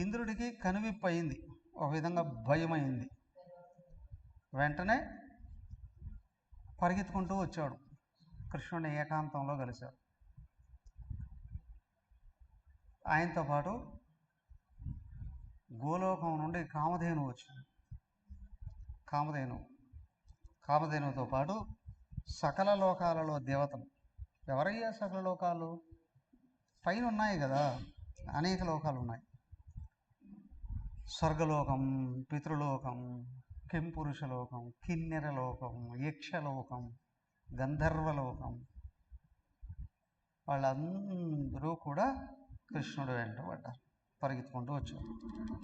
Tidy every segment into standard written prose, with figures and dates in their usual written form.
ఇంద్రుడికి కనువిప్పు అయింది, ఒక విధంగా భయమైంది. వెంటనే పరిగెత్తుకుంటూ వచ్చాడు, కృష్ణుని ఏకాంతంలో కలిశాడు. ఆయనతో పాటు గోలోకం నుండి కామధేను వచ్చింది. కామధేనుతో పాటు సకల లోకాలలో దేవతలు. ఎవరయ్యా సకల లోకాలు? పైన ఉన్నాయి కదా, అనేక లోకాలు ఉన్నాయి. స్వర్గలోకం, పితృలోకం, కింపురుషలోకం, కిన్నెరలోకం, యక్షలోకం, గంధర్వలోకం. వాళ్ళందరూ కూడా కృష్ణుడు వెంట పడ్డారు, పరిగెత్తుకుంటూ వచ్చారు.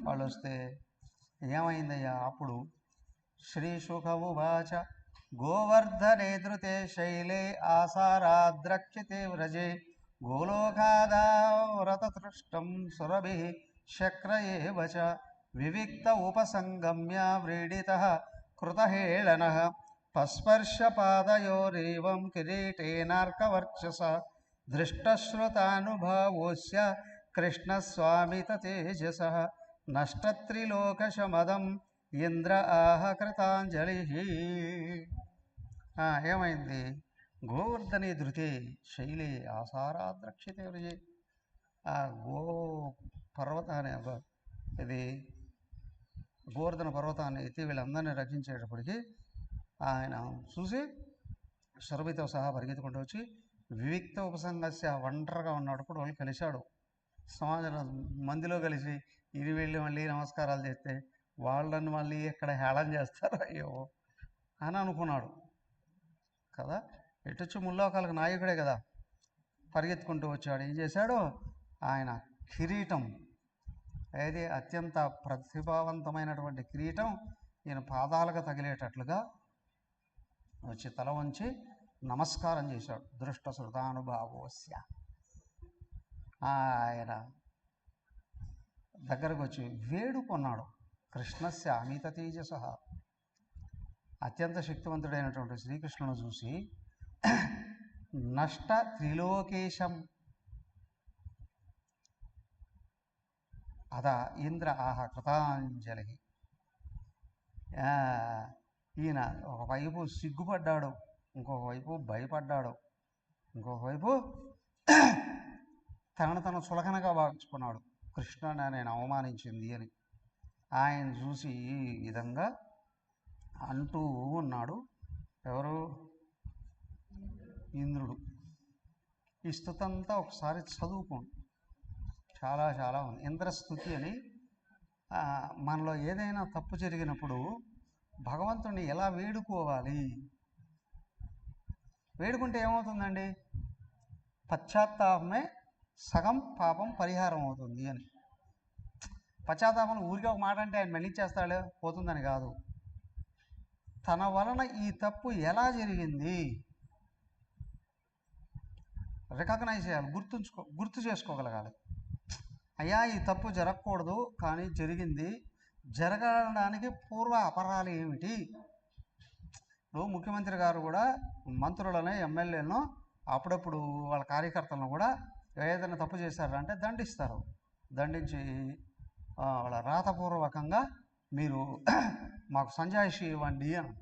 వాళ్ళు వస్తే ఏమైందయ్యా? అప్పుడు శ్రీశుకవువాచ గోవర్ధనే ధృతే శైలే ఆసారాద్రక్షితే వ్రజే గోలోకాదావ్రతతృష్టం సురభిః శక్రయేవ చ వివిక్త ఉపసంగమ్య వ్రీడితః కృతహేళనః పస్పర్శపాదయోరేవం కిరీటేనార్కవర్చస దృష్టశ్రుతానుభావోస్య కృష్ణస్వామిత తేజసః నష్టత్రిలోకశమదం ఇంద్ర ఆహ కృతాంజలి. ఏమైంది? గోవర్ధనే ధృతే శైలే ఆసారాద్రక్షితే వ్రజే. ఆ పర్వతాన్ని, ఇది గోవర్ధన పర్వతాన్ని ఎత్తి వీళ్ళందరినీ రక్షించేటప్పటికి ఆయన చూసి సురభితో సహా పరిగెత్తుకుంటూ వచ్చి వివిక్త ఉపసంగస్య, ఒంటరిగా ఉన్నప్పుడు వాళ్ళు కలిశాడు. సమాజం మందిలో కలిసి ఇది వెళ్ళి మళ్ళీ నమస్కారాలు చేస్తే వాళ్ళని మళ్ళీ ఎక్కడ హేళన చేస్తారు అయ్యో అని అనుకున్నాడు కదా. ఎటొచ్చి ముల్లోకాలకు నాయకుడే కదా. పరిగెత్తుకుంటూ వచ్చాడు. ఏం చేశాడు? ఆయన కిరీటం, ఏది అత్యంత ప్రతిభావంతమైనటువంటి కిరీటం ఈయన పాదాలకు తగిలేటట్లుగా వచ్చి తల వంచి నమస్కారం చేశాడు. దృష్ట శృతానుభావోస్య. ఆయన దగ్గరకు వచ్చి వేడుకొన్నాడు. కృష్ణస్య అమిత తేజస, అత్యంత శక్తివంతుడైనటువంటి శ్రీకృష్ణుని చూసి నష్ట త్రిలోకేశం అద ఇంద్ర ఆహ కృతాంజలి. ఈయన ఒకవైపు సిగ్గుపడ్డాడు, ఇంకొక వైపు భయపడ్డాడు, ఇంకొక వైపు తను చులకనగా భావించుకున్నాడు. కృష్ణుని నేను అవమానించింది అని ఆయన చూసి ఈ విధంగా అంటూ ఉన్నాడు. ఎవరు? ఇంద్రుడు. ఈ స్తుతంతా ఒకసారి చదువుకోండి, చాలా చాలా ఉంది. ఇంద్రస్తుతి అని. మనలో ఏదైనా తప్పు జరిగినప్పుడు భగవంతుడిని ఎలా వేడుకోవాలి? వేడుకుంటే ఏమవుతుందండి? పశ్చాత్తాపమే సగం పాపం పరిహారం అవుతుంది అని. పశ్చాత్తాపం ఊరికే ఒక మాట అంటే ఆయన మళ్ళించేస్తాడే పోతుందని కాదు. తన వలన ఈ తప్పు ఎలా జరిగింది రికగ్నైజ్ చేయాలి, గుర్తు చేసుకోగలగాలి. అయ్యా ఈ తప్పు జరగకూడదు కానీ జరిగింది, జరగడానికి పూర్వ అపరాలు ఏమిటి? ఇప్పుడు ముఖ్యమంత్రి గారు కూడా మంత్రులను, ఎమ్మెల్యేలను అప్పుడప్పుడు వాళ్ళ కార్యకర్తలను కూడా ఏదైనా తప్పు చేశారంటే దండిస్తారు. దండించి వాళ్ళ రాతపూర్వకంగా మీరు మాకు సంజాయిషి ఇవ్వండి అని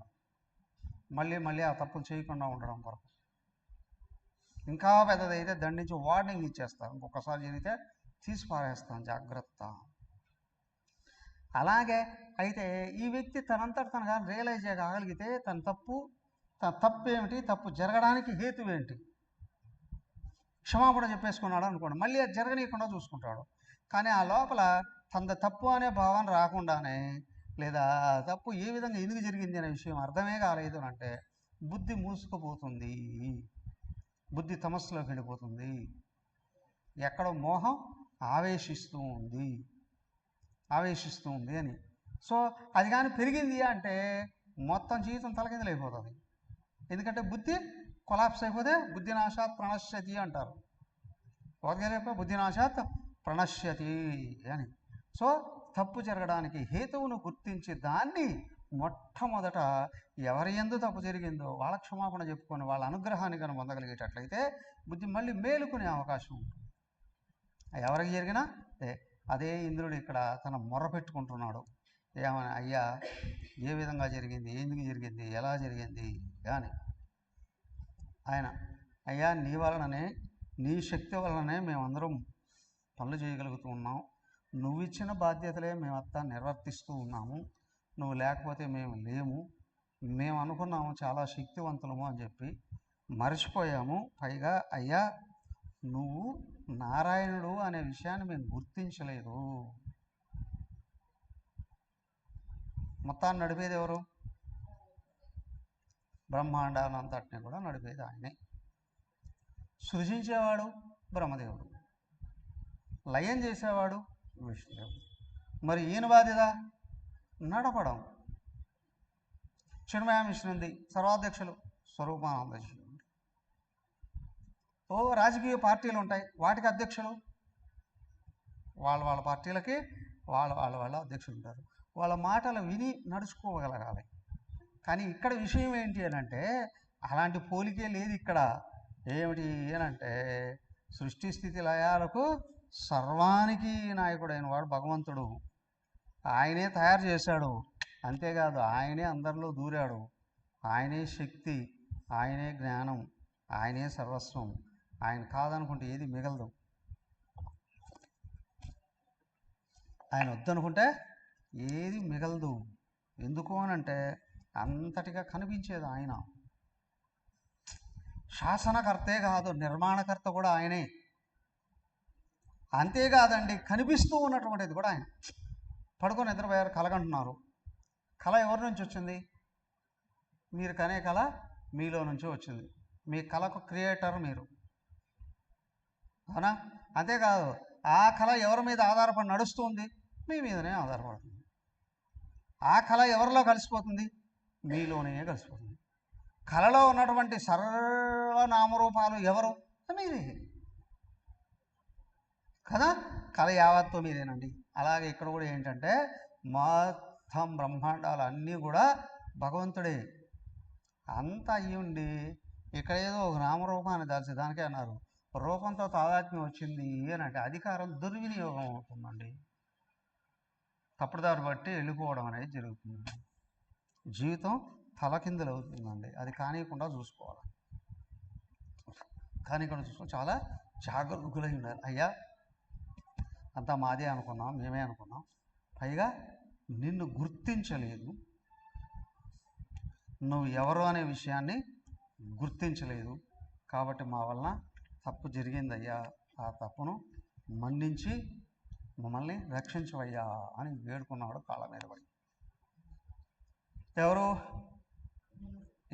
మళ్ళీ ఆ తప్పులు చేయకుండా ఉండడం కొరకు. ఇంకా పెద్దదైతే దండించి వార్నింగ్ ఇచ్చేస్తారు, ఇంకొకసారి జరిగితే తీసి పారేస్తాం, జాగ్రత్త. అలాగే అయితే ఈ వ్యక్తి తనంతట తనగా రియలైజ్ చేయగలిగితే తన తప్పు ఏమిటి, తప్పు జరగడానికి హేతు ఏంటి, క్షమాపణ చెప్పేసుకున్నాడు అనుకోండి, మళ్ళీ అది జరగనీయకుండా చూసుకుంటాడు. కానీ ఆ లోపల తన తప్పు అనే భావన రాకుండానే, లేదా తప్పు ఏ విధంగా ఎందుకు జరిగింది అనే విషయం అర్థమే కాలేదు అంటే బుద్ధి మూసుకుపోతుంది, బుద్ధి తమస్సులోకి వెళ్ళిపోతుంది, ఎక్కడో మోహం ఆవేశిస్తూ ఉంది అని. సో అది కానీ పెరిగింది అంటే మొత్తం జీవితం తలకిందులైపోతుంది. ఎందుకంటే బుద్ధి కొలాప్స్ అయిపోతే బుద్ధినాశాత్ ప్రణశ్యతి అంటారు. ఓకే, బుద్ధినాశాత్ ప్రణశ్యతి అని. సో తప్పు జరగడానికి హేతువును గుర్తించి దాన్ని మొట్టమొదట ఎవరి యందు తప్పు జరిగిందో వాళ్ళ క్షమాపణ చెప్పుకొని వాళ్ళ అనుగ్రహాన్ని కనుక పొందగలిగేటట్లయితే బుద్ధి మళ్ళీ మేలుకునే అవకాశం ఉంటుంది. ఎవరికి జరిగినా అదే ఇంద్రుడు ఇక్కడ తన మొర్ర పెట్టుకుంటున్నాడు. ఏమని, అయ్యా ఏ విధంగా జరిగింది, ఎందుకు జరిగింది, ఎలా జరిగింది కానీ ఆయన, అయ్యా నీ వలననే, నీ శక్తి వలననే మేమందరం పనులు చేయగలుగుతూ ఉన్నాం. నువ్వు ఇచ్చిన బాధ్యతలే మేమంతా నిర్వర్తిస్తూ ఉన్నాము. నువ్వు లేకపోతే మేము లేము. మేము అనుకున్నాము చాలా శక్తివంతులము అని చెప్పి మర్చిపోయాము. పైగా అయ్యా నువ్వు నారాయణుడు అనే విషయాన్ని మేము గుర్తించలేదు. మొత్తాన్ని నడిపేది ఎవరు? బ్రహ్మాండాలంతటిని కూడా నడిపేది ఆయనే. సృజించేవాడు బ్రహ్మదేవుడు, లయం చేసేవాడు విష్ణుదేవుడు. మరి ఈయన బాధ్యత నడపడం. చిన్మయామిశ్రంది సర్వాధ్యక్షులు స్వరూపానంద. రాజకీయ పార్టీలు ఉంటాయి, వాటికి అధ్యక్షులు వాళ్ళ పార్టీలకి వాళ్ళ అధ్యక్షులు ఉంటారు. వాళ్ళ మాటలు విని నడుచుకోగలగాలి. కానీ ఇక్కడ విషయం ఏంటి అని అంటే అలాంటి పోలికే లేదు ఇక్కడ. ఏమిటి అనంటే సృష్టి స్థితి లయాలకు సర్వానికి నాయకుడైన వాడు భగవంతుడు. ఆయనే తయారు చేశాడు, అంతేకాదు ఆయనే అందరిలో దూరాడు. ఆయనే శక్తి, ఆయనే జ్ఞానం, ఆయనే సర్వస్వం. ఆయన కాదనుకుంటే ఏది మిగలదు. ఆయన వద్దనుకుంటే ఏది మిగలదు. ఎందుకు అనంటే అంతటిగా కనిపించేది ఆయన. శాసనకర్తే కాదు, నిర్మాణకర్త కూడా ఆయనే. అంతేకాదండి, కనిపిస్తూ ఉన్నటువంటిది కూడా ఆయన. పడుకొని నిద్రపోయారు, కలగంటున్నారు. కళ ఎవరి నుంచి వచ్చింది? మీరు కనే కళ మీలో నుంచి వచ్చింది. మీ కళకు క్రియేటర్ మీరు, అవునా? అంతేకాదు, ఆ కళ ఎవరి మీద ఆధారపడి నడుస్తుంది? మీ మీదనే ఆధారపడుతుంది. ఆ కళ ఎవరిలో కలిసిపోతుంది? మీలోనే కలిసిపోతుంది. కళలో ఉన్నటువంటి సర్వనామరూపాలు ఎవరు? మీరే కదా. కళ యావత్తు మీదేనండి. అలాగే ఇక్కడ కూడా ఏంటంటే మొత్తం బ్రహ్మాండాలు అన్నీ కూడా భగవంతుడే. అంతా అయ్యి ఉండి ఇక్కడ ఏదో ఒక నామరూపాన్ని దాల్చి దానికే అన్నారు రూపంతో తాదాత్మ్యం వచ్చింది అని అంటే అధికారం దుర్వినియోగం అవుతుందండి. తప్పుదారు బట్టి వెళ్ళిపోవడం అనేది జరుగుతుంది. జీవితం తలకిందులు అవుతుందండి. అది కానియకుండా చూసుకోవాలి. కానికుండా చూసుకొని చాలా జాగరూకులై ఉండాలి. అయ్యా అంతా మాదే అనుకున్నాం, మేమే అనుకున్నాం, పైగా నిన్ను గుర్తించలేదు, నువ్వు ఎవరు అనే విషయాన్ని గుర్తించలేదు. కాబట్టి మా వలన తప్పు జరిగిందయ్యా, ఆ తప్పును మన్నించి మమ్మల్ని రక్షించవయ్యా అని వేడుకున్నాడు కాళ్ళ మీద పడి. ఎవరు?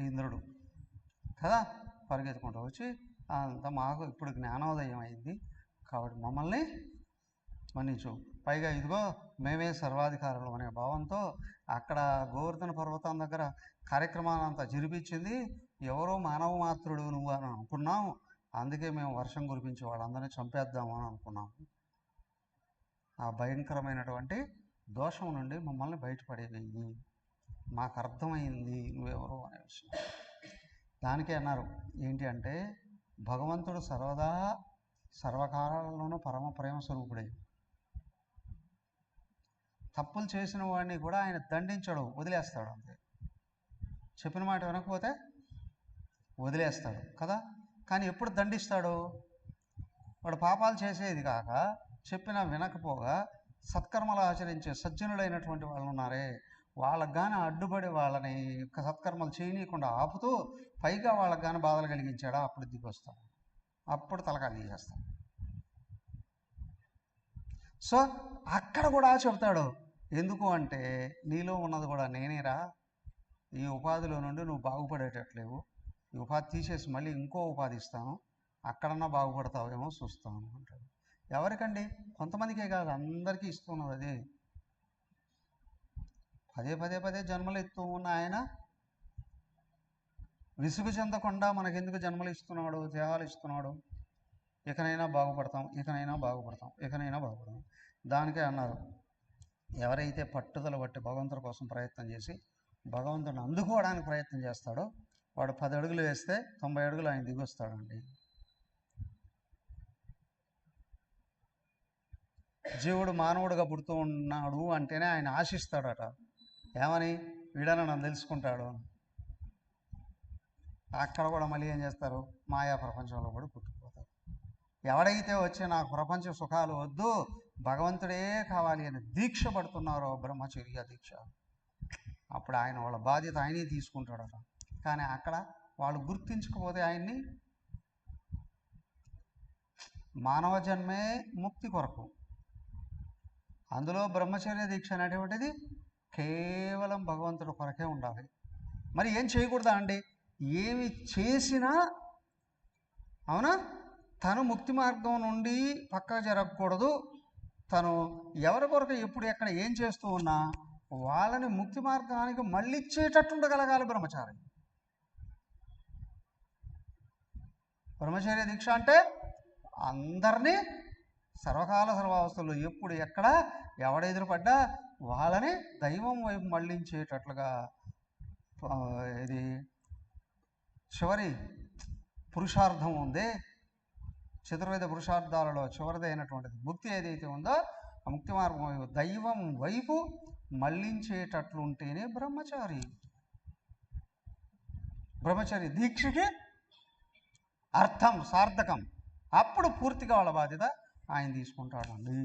ఇంద్రుడు కదా. పరిగెత్తుకుంటూ వచ్చి అంత మాకు ఇప్పుడు జ్ఞానోదయం అయింది కాబట్టి మమ్మల్ని మన్నించు. పైగా ఇదిగో మేమే సర్వాధికారులు అనే భావంతో అక్కడ గోవర్ధన పర్వతం దగ్గర కార్యక్రమాన్ని అంతా జరిపించింది ఎవరో మానవ మాత్రుడు నువ్వు అని అనుకున్నాం. అందుకే మేము వర్షం కురిపించి వాళ్ళందరినీ చంపేద్దాము అని అనుకున్నాము. ఆ భయంకరమైనటువంటి దోషం నుండి మమ్మల్ని బయటపడేవి. మాకు అర్థమైంది నువ్వెవరు అనే విషయం. దానికే అన్నారు ఏంటి అంటే భగవంతుడు సర్వదా సర్వకాలంలోనూ పరమ ప్రేమ స్వరూపుడే. తప్పులు చేసిన వాడిని కూడా ఆయన దండించడు, వదిలేస్తాడు. అంతే. చెప్పిన మాట వినకపోతే వదిలేస్తాడు కదా. కానీ ఎప్పుడు దండిస్తాడు? వాడు పాపాలు చేసేది కాక చెప్పినా వినకపోగా సత్కర్మలు ఆచరించే సజ్జనులైనటువంటి వాళ్ళు ఉన్నారే, వాళ్ళకు కానీ అడ్డుపడి వాళ్ళని సత్కర్మలు చేయనీయకుండా ఆపుతూ పైగా వాళ్ళకు కానీ బాధలు కలిగించాడా అప్పుడు దిగి వస్తాడు, అప్పుడు తలకాలు తీసేస్తాడు. సో అక్కడ కూడా చెప్తాడు ఎందుకు అంటే నీలో ఉన్నది కూడా నేనేరా, ఈ ఉపాధిలో నుండి నువ్వు బాగుపడేటట్లేవు, ఈ ఉపాధి తీసేసి మళ్ళీ ఇంకో ఉపాధి ఇస్తాను, అక్కడన్నా బాగుపడతావేమో చూస్తాను అంటాడు. ఎవరికండి? కొంతమందికే కాదు, అందరికీ ఇస్తున్నది అదే. పదే జన్మలు ఎత్తూ ఉన్న ఆయన విసుగు చెందకుండా మనకెందుకు జన్మలు ఇస్తున్నాడు, దేహాలు ఇస్తున్నాడు, ఇకనైనా బాగుపడతాం, ఇకనైనా బాగుపడతాం, ఇకనైనా బాగుపడతాం. దానికే అన్నారు, ఎవరైతే పట్టుదల బట్టి భగవంతుడి కోసం ప్రయత్నం చేసి భగవంతుడిని అందుకోవడానికి ప్రయత్నం చేస్తాడో వాడు 10 అడుగులు వేస్తే 90 అడుగులు ఆయన దిగొస్తాడండి. జీవుడు మానవుడిగా పుడుతూ ఉన్నాడు అంటేనే ఆయన ఆశిస్తాడట. ఏమని? వీడన నన్ను తెలుసుకుంటాడు. అక్కడ కూడా మళ్ళీ ఏం చేస్తారు? మాయా ప్రపంచంలో కూడా పుట్టుకుపోతారు. ఎవడైతే వచ్చి నాకు ప్రపంచ సుఖాలు వద్దు, భగవంతుడే కావాలి అని దీక్ష పడుతున్నారో, బ్రహ్మచర్య దీక్ష, అప్పుడు ఆయన వాళ్ళ బాధ్యత ఆయనే తీసుకుంటాడట. కానీ అక్కడ వాళ్ళు గుర్తించకపోతే ఆయన్ని, మానవ జన్మే ముక్తి కొరకు, అందులో బ్రహ్మచర్య దీక్ష అనేటువంటిది కేవలం భగవంతుడి కొరకే ఉండాలి. మరి ఏం చేయకూడదా అండి? ఏమి చేసినా అవునా, తను ముక్తి మార్గం నుండి పక్కకు జరగకూడదు. తను ఎవరి కొరకు ఎప్పుడు ఎక్కడ ఏం చేస్తూ ఉన్నా వాళ్ళని ముక్తి మార్గానికి మళ్ళిచ్చేటట్టు ఉండగలగాలి బ్రహ్మచారి. బ్రహ్మచర్య దీక్ష అంటే అందరినీ సర్వకాల సర్వావస్థల్లో ఎప్పుడు ఎక్కడ ఎవడ ఎదురుపడ్డా వాళ్ళని దైవం వైపు మళ్ళించేటట్లుగా, ఇది చివరి పురుషార్థం ఉందే, చతుర్వేద పురుషార్థాలలో చివరిది అయినటువంటిది ముక్తి ఏదైతే ఉందో ఆ ముక్తి మార్గం వైపు, దైవం వైపు మళ్ళించేటట్లు ఉంటేనే బ్రహ్మచారి. బ్రహ్మచారి దీక్షకి అర్థం సార్థకం. అప్పుడు పూర్తిగా వాళ్ళ బాధ్యత ఆయన తీసుకుంటాడండి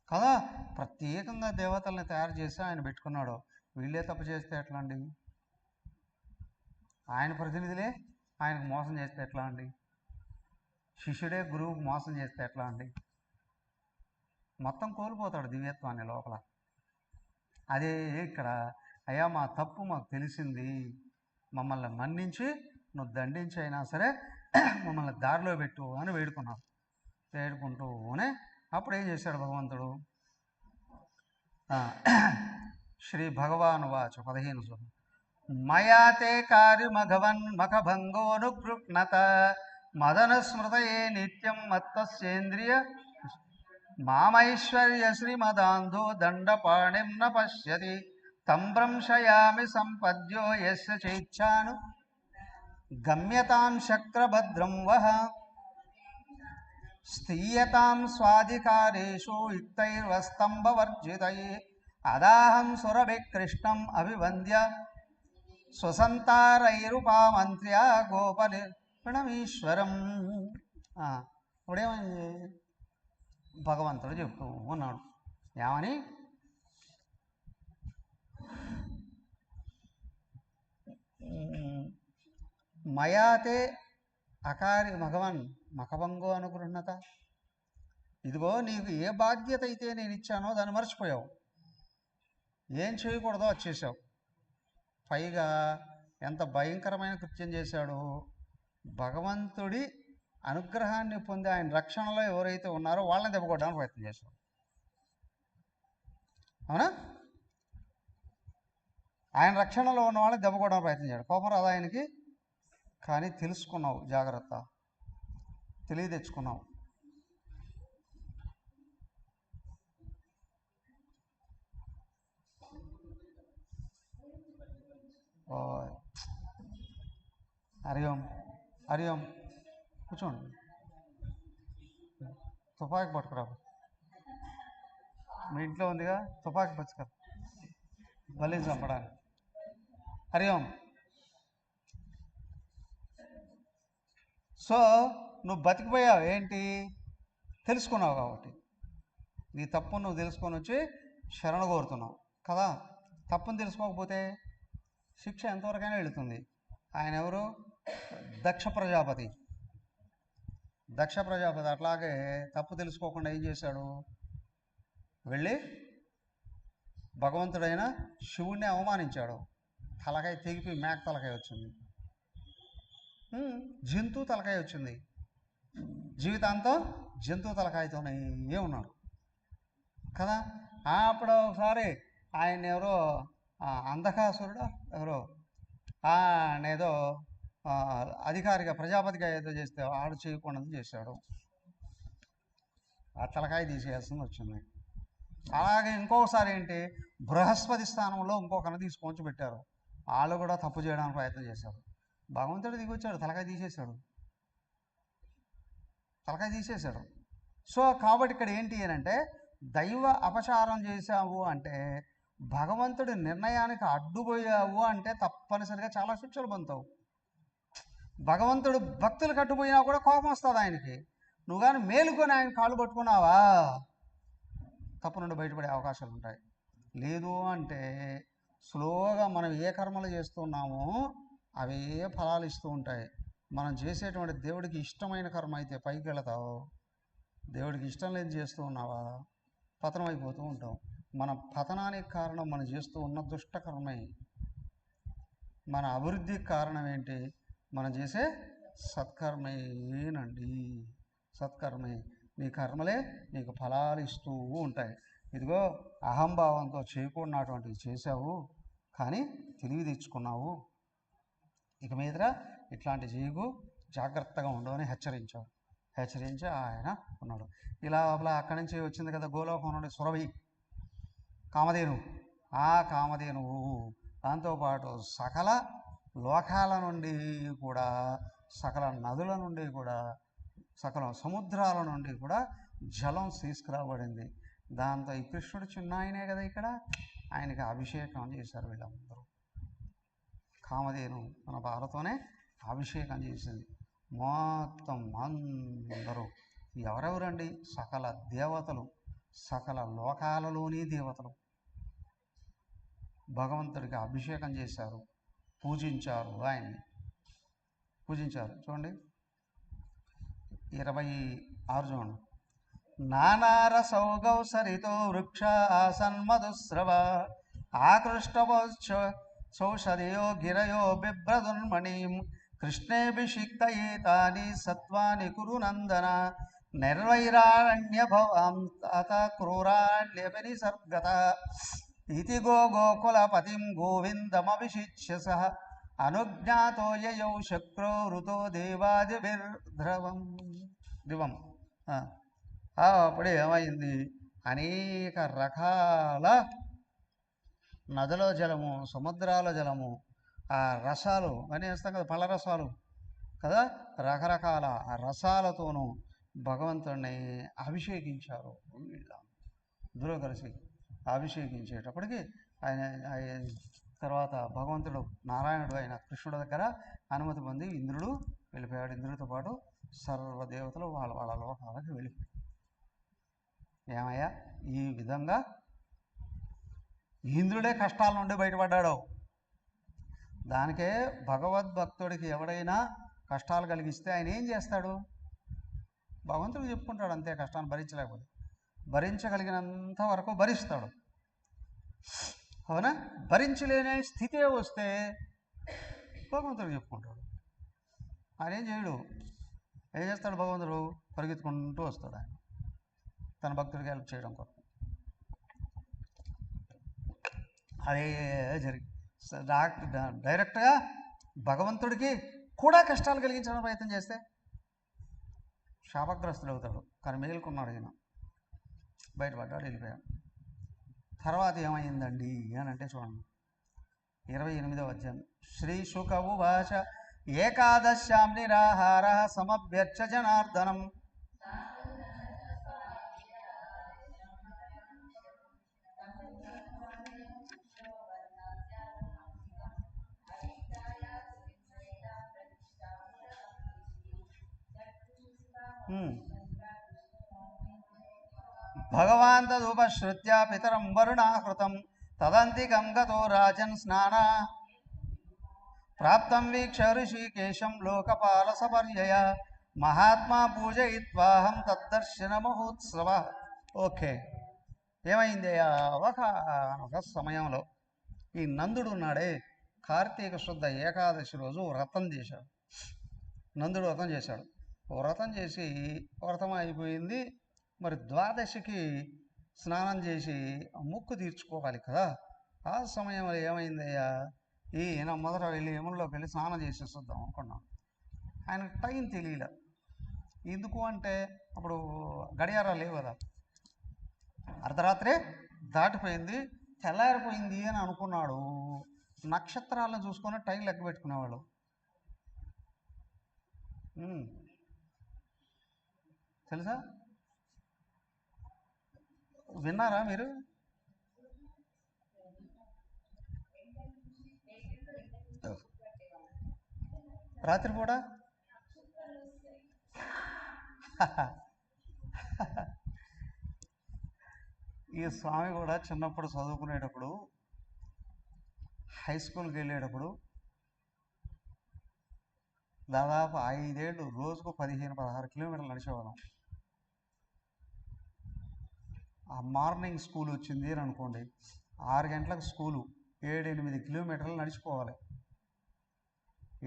కదా. ప్రత్యేకంగా దేవతల్ని తయారు చేసి ఆయన పెట్టుకున్నాడు. వీళ్ళే తప్పు చేస్తే ఎట్లా అండి? ఆయన ప్రతినిధులే ఆయనకు మోసం చేస్తే ఎట్లా అండి? శిష్యుడే గురువుకు మోసం చేస్తే ఎట్లా అండి? మొత్తం కోల్పోతాడు దివ్యత్వాన్ని లోపల. అదే ఇక్కడ, అయ్యా మా తప్పు మాకు తెలిసింది, మమ్మల్ని మన్నించి నువ్వు దండించి అయినా సరే మమ్మల్ని దారిలో పెట్టు అని వేడుకున్నాం. వేడుకుంటూనే అప్పుడు ఏం చేశాడు భగవంతుడు? శ్రీ భగవాను వాచ 15 శ్లోకం. మయాతే కార్యమఘవన్ మఖభంగోనుగృహ్ణత మదన స్మృతయే నిత్యం మత్తస్యేంద్రియ మామైశ్వర్య శ్రీమదాంధో దండపాణిం న పశ్యతి తం భ్రంశయామి సంపద్యో యస్య చేచ్ఛాను గమ్యతాం శక్రభద్రం వహ స్థీయతాం స్వాధికారేషు యుక్తైర్వస్తంభవర్జితై అదాహం సురభికృష్ణం అభివంద్య స్వసంతారైరుపామంత్ర్య గోపనిర్పణమీశ్వరం. ఇప్పుడేమైంది? భగవంతుడు చెప్తూ ఉన్నాడు ఏమని? మయాతే అకారి భగవన్ మఖభంగో అనుగృహ్ణత. ఇదిగో నీకు ఏ బాధ్యత అయితే నేను ఇచ్చానో దాన్ని మర్చిపోయావు, ఏం చేయకూడదో అది చేసావు. పైగా ఎంత భయంకరమైన కృత్యం చేశాడు! భగవంతుడి అనుగ్రహాన్ని పొంది ఆయన రక్షణలో ఎవరైతే ఉన్నారో వాళ్ళని దెబ్బకొట్టడానికి ప్రయత్నం చేశాడు. అవునా? ఆయన రక్షణలో ఉన్న వాళ్ళని దెబ్బకొట్టడానికి ప్రయత్నం చేశాడు. కోపం రాదు ఆయనకి. కానీ తెలుసుకున్నావు, జాగ్రత్త, తెలియ తెచ్చుకున్నావు. హరి ఓం, హరి ఓం. కూర్చోండి. తుపాకి పట్టుకురా, మీ ఇంట్లో ఉందిగా తుపాకి పచ్చుకరా, బలిని చంపడానికి. హరి ఓం. సో నువ్వు బతికిపోయావు ఏంటి? తెలుసుకున్నావు కాబట్టి. నీ తప్పు నువ్వు తెలుసుకొని వచ్చి శరణ కోరుతున్నావు కదా. తప్పును తెలుసుకోకపోతే శిక్ష ఎంతవరకైనా వెళుతుంది. ఆయన ఎవరు? దక్ష ప్రజాపతి. దక్ష ప్రజాపతి అట్లాగే తప్పు తెలుసుకోకుండా ఏం చేశాడు? వెళ్ళి భగవంతుడైన శివుణ్ణి అవమానించాడు. తలకాయ తెగిపి మేక తలకాయ వచ్చింది, జంతువు తలకాయ వచ్చింది. జీవితాంతం జంతువు తలకాయతోనే ఉన్నాడు కదా. అప్పుడు ఒకసారి ఆయన ఎవరో అంధకాసురుడు ఎవరో ఏదో అధికారిగా ప్రజాపతిగా ఏదో చేస్తే ఆడు చేయకుండా చేశాడు. ఆ తలకాయ తీసేయాల్సింది వచ్చింది. అలాగే ఇంకొకసారి ఏంటి, బృహస్పతి స్థానంలో ఇంకొకరిని తీసుకొని పెట్టారు. వాళ్ళు కూడా తప్పు చేయడానికి ప్రయత్నం చేశారు. భగవంతుడు దిగొచ్చాడు, తలకాయ తీసేశాడు. సో కాబట్టి ఇక్కడ ఏంటి అని అంటే, దైవ అపచారం చేశావు అంటే, భగవంతుడి నిర్ణయానికి అడ్డుపోయావు అంటే తప్పనిసరిగా చాలా శిక్షలు పొందుతావు. భగవంతుడు భక్తులు కట్టుపోయినా కూడా కోపం వస్తుంది ఆయనకి. నువ్వు కానీ మేలుకొని ఆయన కాళ్ళు పట్టుకున్నావా, తప్పు నుండి బయటపడే అవకాశాలు ఉంటాయి. లేదు అంటే స్లోగా మనం ఏ కర్మలు చేస్తున్నామో అవే ఫలాలు ఇస్తూ ఉంటాయి. మనం చేసేటువంటి దేవుడికి ఇష్టమైన కర్మ అయితే పైకి వెళతావు, దేవుడికి ఇష్టం లేదు చేస్తూ ఉన్నావా పతనం అయిపోతూ ఉంటాం. మన పతనానికి కారణం మనం చేస్తూ ఉన్న దుష్టకర్మే. మన అభివృద్ధికి కారణం ఏంటి, మనం చేసే సత్కర్మేనండి. సత్కర్మే, నీ కర్మలే నీకు ఫలాలు ఇస్తూ ఉంటాయి. ఇదిగో అహంభావంతో చేయకూడనటువంటివి చేశావు, కానీ తెలివి తెచ్చుకున్నావు, ఇక మీదట ఇట్లాంటి చేయకు, జాగ్రత్తగా ఉండవని హెచ్చరించి ఆయన ఉన్నాడు. ఇలా అక్కడి నుంచి వచ్చింది కదా గోలోకం నుండి సురభి కామధేను. ఆ కామధేనువు దాంతోపాటు సకల లోకాల నుండి కూడా, సకల నదుల నుండి కూడా, సకల సముద్రాల నుండి కూడా జలం తీసుకురాబడింది. దాంతో ఈ కృష్ణుడు చిన్న ఆయనే కదా, ఇక్కడ ఆయనకి అభిషేకం చేశారు వీళ్ళందరూ. కామధేను మన భారతోనే అభిషేకం చేసింది. మొత్తం అందరూ ఎవరెవరండి, సకల దేవతలు, సకల లోకాలలోని దేవతలు భగవంతుడికి అభిషేకం చేశారు, పూజించారు, ఆయన్ని పూజించారు. చూడండి 26 చూడండి. నానారసౌగౌ సరితో వృక్ష ఆసన్మధుస్రవ ఆకృష్టవోచ్చ సౌషధయో గిరయో బిభ్రదుర్మణీం కృష్ణేభిషిక్తయే తాని సత్వాని కురు నందన నిర్వైరారణ్య భవాం తాత క్రూరాణ్యపనిసర్గత ఇతి గోకులపతిం గోవిందమభిషిచ్య సహ అనుజ్ఞాతో యయౌ శక్రో ఋతో దేవాదిభిర్ధ్రువం దివం. అప్పుడు ఏమైంది, అనేక రకాల నదుల జలము, సముద్రాల జలము, ఆ రసాలు అని వేస్తాం కదా, పళ్ళ రసాలు కదా, రకరకాల రసాలతోనూ భగవంతుడిని అభిషేకించారు. వీళ్ళందరూ కలిసి అభిషేకించేటప్పటికి ఆయన తర్వాత భగవంతుడు నారాయణుడు అయిన కృష్ణుడి దగ్గర అనుమతి పొంది ఇంద్రుడు వెళ్ళిపోయాడు. ఇంద్రుడితో పాటు సర్వదేవతలు వాళ్ళ లోకాలకు వెళ్ళిపోయారు. ఏమయ్యా, ఈ విధంగా ఇంద్రుడే కష్టాల నుండి బయటపడ్డాడు. దానికే భగవద్భక్తుడికి ఎవడైనా కష్టాలు కలిగిస్తే ఆయన ఏం చేస్తాడు, భగవంతుడికి చెప్పుకుంటాడు అంతే. కష్టాన్ని భరించలేకపోతే భరించగలిగినంత వరకు భరిస్తాడు, అవునా. భరించలేని స్థితే వస్తే భగవంతుడు చెప్పుకుంటాడు. ఆయన ఏం చేయడు. ఏం చేస్తాడు భగవంతుడు, పరిగెత్తుకుంటూ వస్తాడు ఆయన తన భక్తుడికి హెల్ప్ చేయడం కోసం. అదే జరిగి డైరెక్ట్గా భగవంతుడికి కూడా కష్టాలు కలిగించడానికి ప్రయత్నం చేస్తే శాపగ్రస్తుడు అవుతాడు. కానీ మేలుకున్నాడు, ఈయన బయటపడ్డాడు, వెళ్ళిపోయాడు. తర్వాత ఏమైందండి అని అంటే చూడండి 28వ అధ్యాయం. శ్రీ శుక ఉవాచ ఏకాదశ్యాం నిరాహార సమభ్యర్చ జనార్దనం భగవాన్ తదుపశ్రుత్య పితరం వరుణాహృతం తదంతికం గతో రాజన్ స్నాన ప్రాప్తం వీక్ష ఋషికేశం లోకపాల సపర్యయ మహాత్మా పూజయిత్వాహం తద్దర్శన మహోత్సవ. ఓకే, ఏమైంది, ఒక సమయంలో ఈ నందుడు ఉన్నాడే, కార్తీక శుద్ధ ఏకాదశి రోజు వ్రతం చేశాడు. నందుడు వ్రతం చేశాడు. వ్రతం చేసి వ్రతం అయిపోయింది. మరి ద్వాదశికి స్నానం చేసి ముక్కు తీర్చుకోవాలి కదా. ఆ సమయంలో ఏమైందయ్యా, ఈయన మొదట వెళ్ళి యమునలోకి వెళ్ళి స్నానం చేసేసి వద్దాం అనుకున్నాం. ఆయనకు టైం తెలియలే. ఎందుకు అంటే అప్పుడు గడియారాలు లేవు కదా, అర్ధరాత్రే దాటిపోయింది, తెల్లారిపోయింది అని అనుకున్నాడు. నక్షత్రాలను చూసుకొని టైం లెక్క పెట్టుకునేవాళ్ళు. తెలుసా? విన్నారా మీరు? రాత్రి కూడా ఈ స్వామి కూడా చిన్నప్పుడు చదువుకునేటప్పుడు, హై స్కూల్కి వెళ్ళేటప్పుడు దాదాపు 5 ఏళ్ళు రోజుకు 15-16 కిలోమీటర్లు నడిచేవాళ్ళం. ఆ మార్నింగ్ స్కూల్ వచ్చింది అని అనుకోండి, 6 గంటలకు స్కూలు, 7-8 కిలోమీటర్లు నడిచిపోవాలి.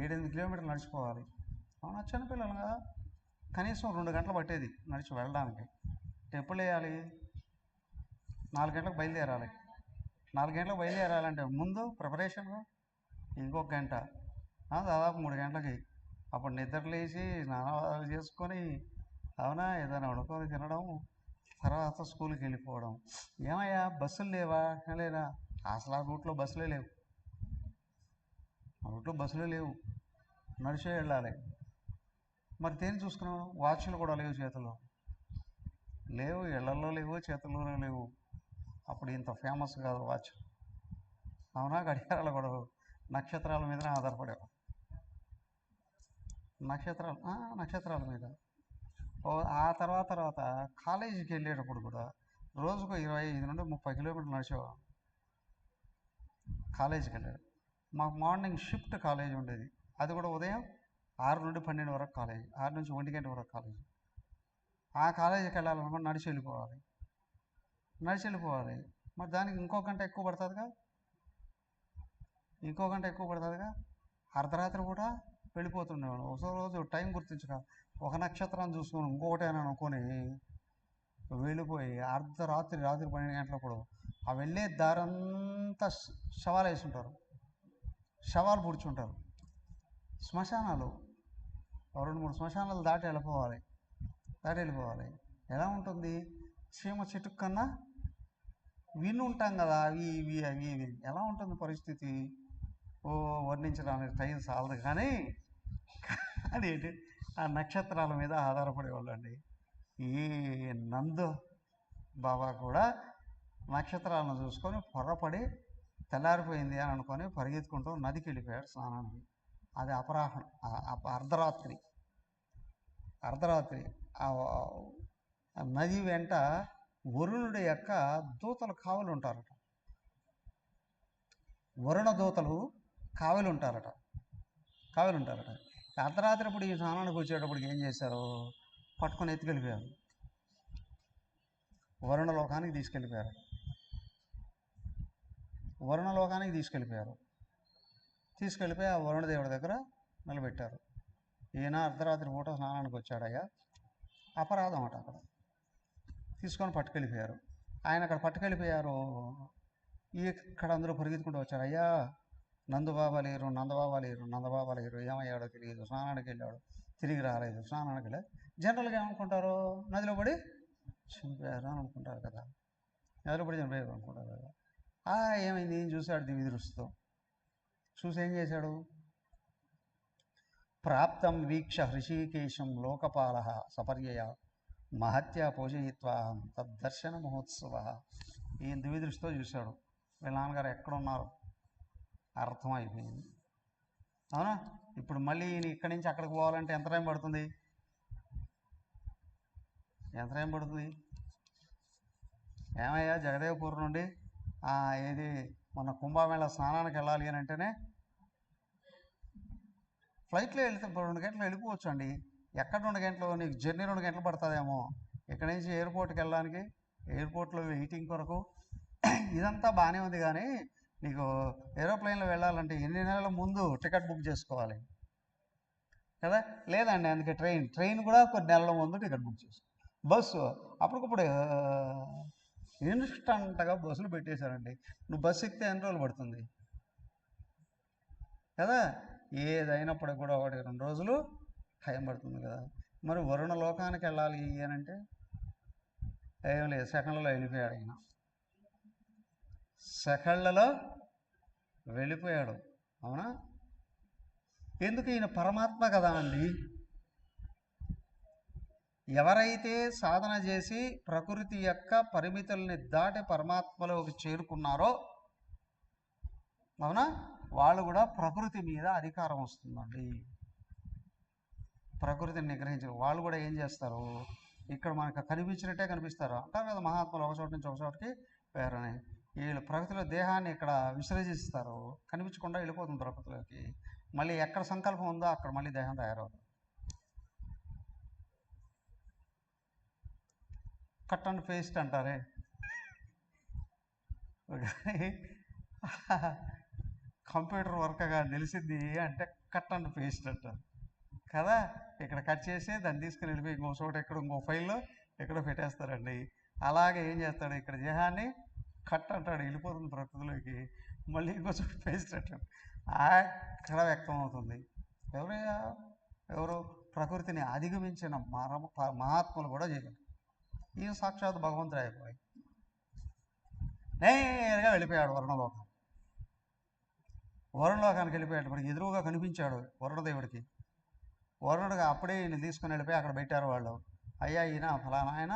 7-8 కిలోమీటర్లు నడిచిపోవాలి. అవునా? చిన్నపిల్లలుగా కనీసం 2 గంటలు పట్టేది నడిచి వెళ్ళడానికి. ఎప్పుడు వేయాలి? 4 గంటలకు బయలుదేరాలి. 4 గంటలకు బయలుదేరాలంటే ముందు ప్రిపరేషన్ ఇంకొక గంట, దాదాపు 3 గంటలకి. అప్పుడు నిద్రలేసి స్నానాలు చేసుకొని, అవునా, ఏదైనా వండుకొని తినడం, తర్వాత స్కూల్కి వెళ్ళిపోవడం. ఏమయ్యా బస్సులు లేవా? లేదా, అసలు ఆ రూట్లో బస్సులే లేవు. ఆ రూట్లో బస్సులే లేవు, నడిచే వెళ్ళాలి. మరి దేన్ని చూసుకున్నాం? వాచ్లు కూడా లేవు, చేతుల్లో లేవు, ఇళ్లలో లేవు, చేతుల్లోనే లేవు. అప్పుడు ఇంత ఫేమస్ కాదు వాచ్. అవునా? గడియారాలు కూడా నక్షత్రాల మీదనే ఆధారపడేవా. నక్షత్రాల మీద. ఆ తర్వాత కాలేజీకి వెళ్ళేటప్పుడు కూడా రోజుకు 25-30 కిలోమీటర్లు నడిచేవాళ్ళం కాలేజీకి వెళ్ళాడు. మాకు మార్నింగ్ షిఫ్ట్ కాలేజీ ఉండేది. అది కూడా ఉదయం 6 నుండి 12 వరకు కాలేజీ, 6 నుంచి 1 గంట వరకు కాలేజీ. ఆ కాలేజీకి వెళ్ళాలనుకుని నడిచి వెళ్ళిపోవాలి. మరి దానికి ఇంకో గంట ఎక్కువ పడుతుందిగా. అర్ధరాత్రి కూడా వెళ్ళిపోతుండేవాడు. ఒక రోజు టైం గుర్తించక ఒక నక్షత్రాన్ని చూసుకొని ఇంకొకటి అని అనుకొని వెళ్ళిపోయి రాత్రి 12 గంటలప్పుడు ఆ వెళ్ళే దారంతా శవాలు వేసుంటారు, శవాలు పుడుచుంటారు. శ్మశానాలు 2-3 శ్మశానాలు దాటి వెళ్ళిపోవాలి. ఎలా ఉంటుంది? చీమ చెట్టు కన్నా విని ఉంటాం కదా, అవి ఎలా ఉంటుంది పరిస్థితి? వర్ణించడానికి టైం చాలదు. కానీ అదేంటి, ఆ నక్షత్రాల మీద ఆధారపడేవాళ్ళు అండి. ఈ నందు బాబా కూడా నక్షత్రాలను చూసుకొని పొర్రపడి తెల్లారిపోయింది అని అనుకొని పరిగెత్తుకుంటూ నదికి వెళ్ళిపోయాడు స్నానానికి. అది అర్ధరాత్రి. ఆ నది వెంట వరుణుడి యొక్క దూతలు కావలు ఉంటారట. వరుణ దూతలు కావలు ఉంటారట. అర్ధరాత్రి ఇప్పుడు ఈ స్నానానికి వచ్చేటప్పటికి ఏం చేశారు? పట్టుకొని ఎత్తుకెళ్ళిపోయారు, వరుణలోకానికి తీసుకెళ్ళిపోయారు. తీసుకెళ్ళిపోయి ఆ వరుణదేవుడి దగ్గర నిలబెట్టారు. ఈయన అర్ధరాత్రి పూట స్నానానికి వచ్చాడయ్యా, అపరాధం అట. అక్కడ తీసుకొని పట్టుకెళ్ళిపోయారు. ఆయన అక్కడ పట్టుకెళ్ళిపోయారు. ఇక్కడ అందరూ పరిగెత్తుకుంటూ వచ్చారు. అయ్యా, నందబాబా లేరు, ఏమయ్యాడో తెలియదు, స్నానానికి వెళ్ళాడు, తిరిగి రాలేదు. జనరల్గా ఏమనుకుంటారు? నదిలో పడి చనిపోయారు అని అనుకుంటారు కదా. ఏమైంది? ఏం చూశాడు దివ్య దృష్టితో. చూసి ఏం చేశాడు? ప్రాప్తం వీక్ష హృషీకేశం లోకపాల సపర్యయ మహత్యా పూజయిత్వా తద్దర్శన మహోత్సవ. ఈయన దివ్య దృష్టితో చూశాడు, వీళ్ళ నాన్నగారు ఎక్కడున్నారు అర్థమైపోయింది. అవునా? ఇప్పుడు మళ్ళీ ఈయన ఇక్కడి నుంచి అక్కడికి పోవాలంటే ఎంత టైం పడుతుంది? ఏమయ్యా, జగదేవ్పూర్ నుండి మన కుంభమేళ స్నానానికి వెళ్ళాలి అని అంటేనే ఫ్లైట్లో వెళ్తే 2 గంటలు వెళ్ళిపోవచ్చు అండి. ఎక్కడ 2 గంటలు? నీకు జర్నీ 2 గంటలు పడుతుందేమో ఇక్కడి నుంచి ఎయిర్పోర్ట్కి వెళ్ళడానికి, ఎయిర్పోర్ట్లో వెయిటింగ్ కొరకు. ఇదంతా బాగానే ఉంది, కానీ నీకు ఏరోప్లేన్లో వెళ్ళాలంటే ఎన్ని నెలల ముందు టికెట్ బుక్ చేసుకోవాలి కదా? లేదండి, అందుకే ట్రైన్ కూడా కొన్ని నెలల ముందు టికెట్ బుక్ చేసుకో. బస్సు అప్పటికప్పుడు ఇన్స్టంట్గా బస్సులు పెట్టేశారండి. నువ్వు బస్సు ఎక్కితే ఎన్ని రోజులు పడుతుంది? కదా. ఏదైనప్పటికి కూడా 1-2 రోజులు టైం పడుతుంది కదా. మరి వరుణ లోకానికి వెళ్ళాలి అని అంటే ఏం లేదు, సెకండ్లలో వెళ్ళిపోయాడు ఈయన. సెకండ్లలో వెళ్ళిపోయాడు. అవునా? ఎందుకు? ఈయన పరమాత్మ కదా అండి. ఎవరైతే సాధన చేసి ప్రకృతి యొక్క పరిమితుల్ని దాటి పరమాత్మలోకి చేరుకున్నారో, అవునా, వాళ్ళు కూడా ప్రకృతి మీద అధికారం వస్తుందండి. ప్రకృతిని నిగ్రహించారు వాళ్ళు కూడా ఏం చేస్తారు, ఇక్కడ మనకు కనిపించినట్టే కనిపిస్తారు అంటారు కదా మహాత్ములు, ఒక చోటు నుంచి ఒక చోటుకి వేరని. వీళ్ళు ప్రకృతిలో దేహాన్ని ఇక్కడ విసర్జిస్తారు, కనిపించకుండా వెళ్ళిపోతుంది ప్రకృతిలోకి. మళ్ళీ ఎక్కడ సంకల్పం ఉందో అక్కడ మళ్ళీ దేహం తయారవుతుంది. కట్ అండ్ పేస్ట్ అంటారే, కంప్యూటర్ వర్క్గా తెలిసింది అంటే కట్ అండ్ పేస్ట్ అంటారు కదా. ఇక్కడ కట్ చేసి దాన్ని తీసుకుని వెళ్ళిపోయి ఇంకో చోట ఎక్కడ ఇంకో ఫైల్లో ఎక్కడో పెట్టేస్తారండి. అలాగే ఏం చేస్తాడు, ఇక్కడ దేహాన్ని కట్ అంటాడు, వెళ్ళిపోతుంది ప్రకృతిలోకి. మళ్ళీ ఇంకో చోట పేస్ట్ అంటాడు, అక్కడ వ్యక్తం అవుతుంది. ఎవరు ప్రకృతిని అధిగమించిన మహాత్ములు కూడా చేయగలరు. ఈయన సాక్షాత్ భగవంతుడు అయిపోయి నేరుగా వెళ్ళిపోయాడు వరుణలోకం. వరుణలోకానికి వెళ్ళిపోయేటప్పటికి ఎదురుగా కనిపించాడు వరుణదేవుడికి. వరుణుడిగా అప్పుడే ఈయన తీసుకుని వెళ్ళిపోయి అక్కడ పెట్టారు వాళ్ళు. అయ్యా ఈయన ఫలానా ఆయన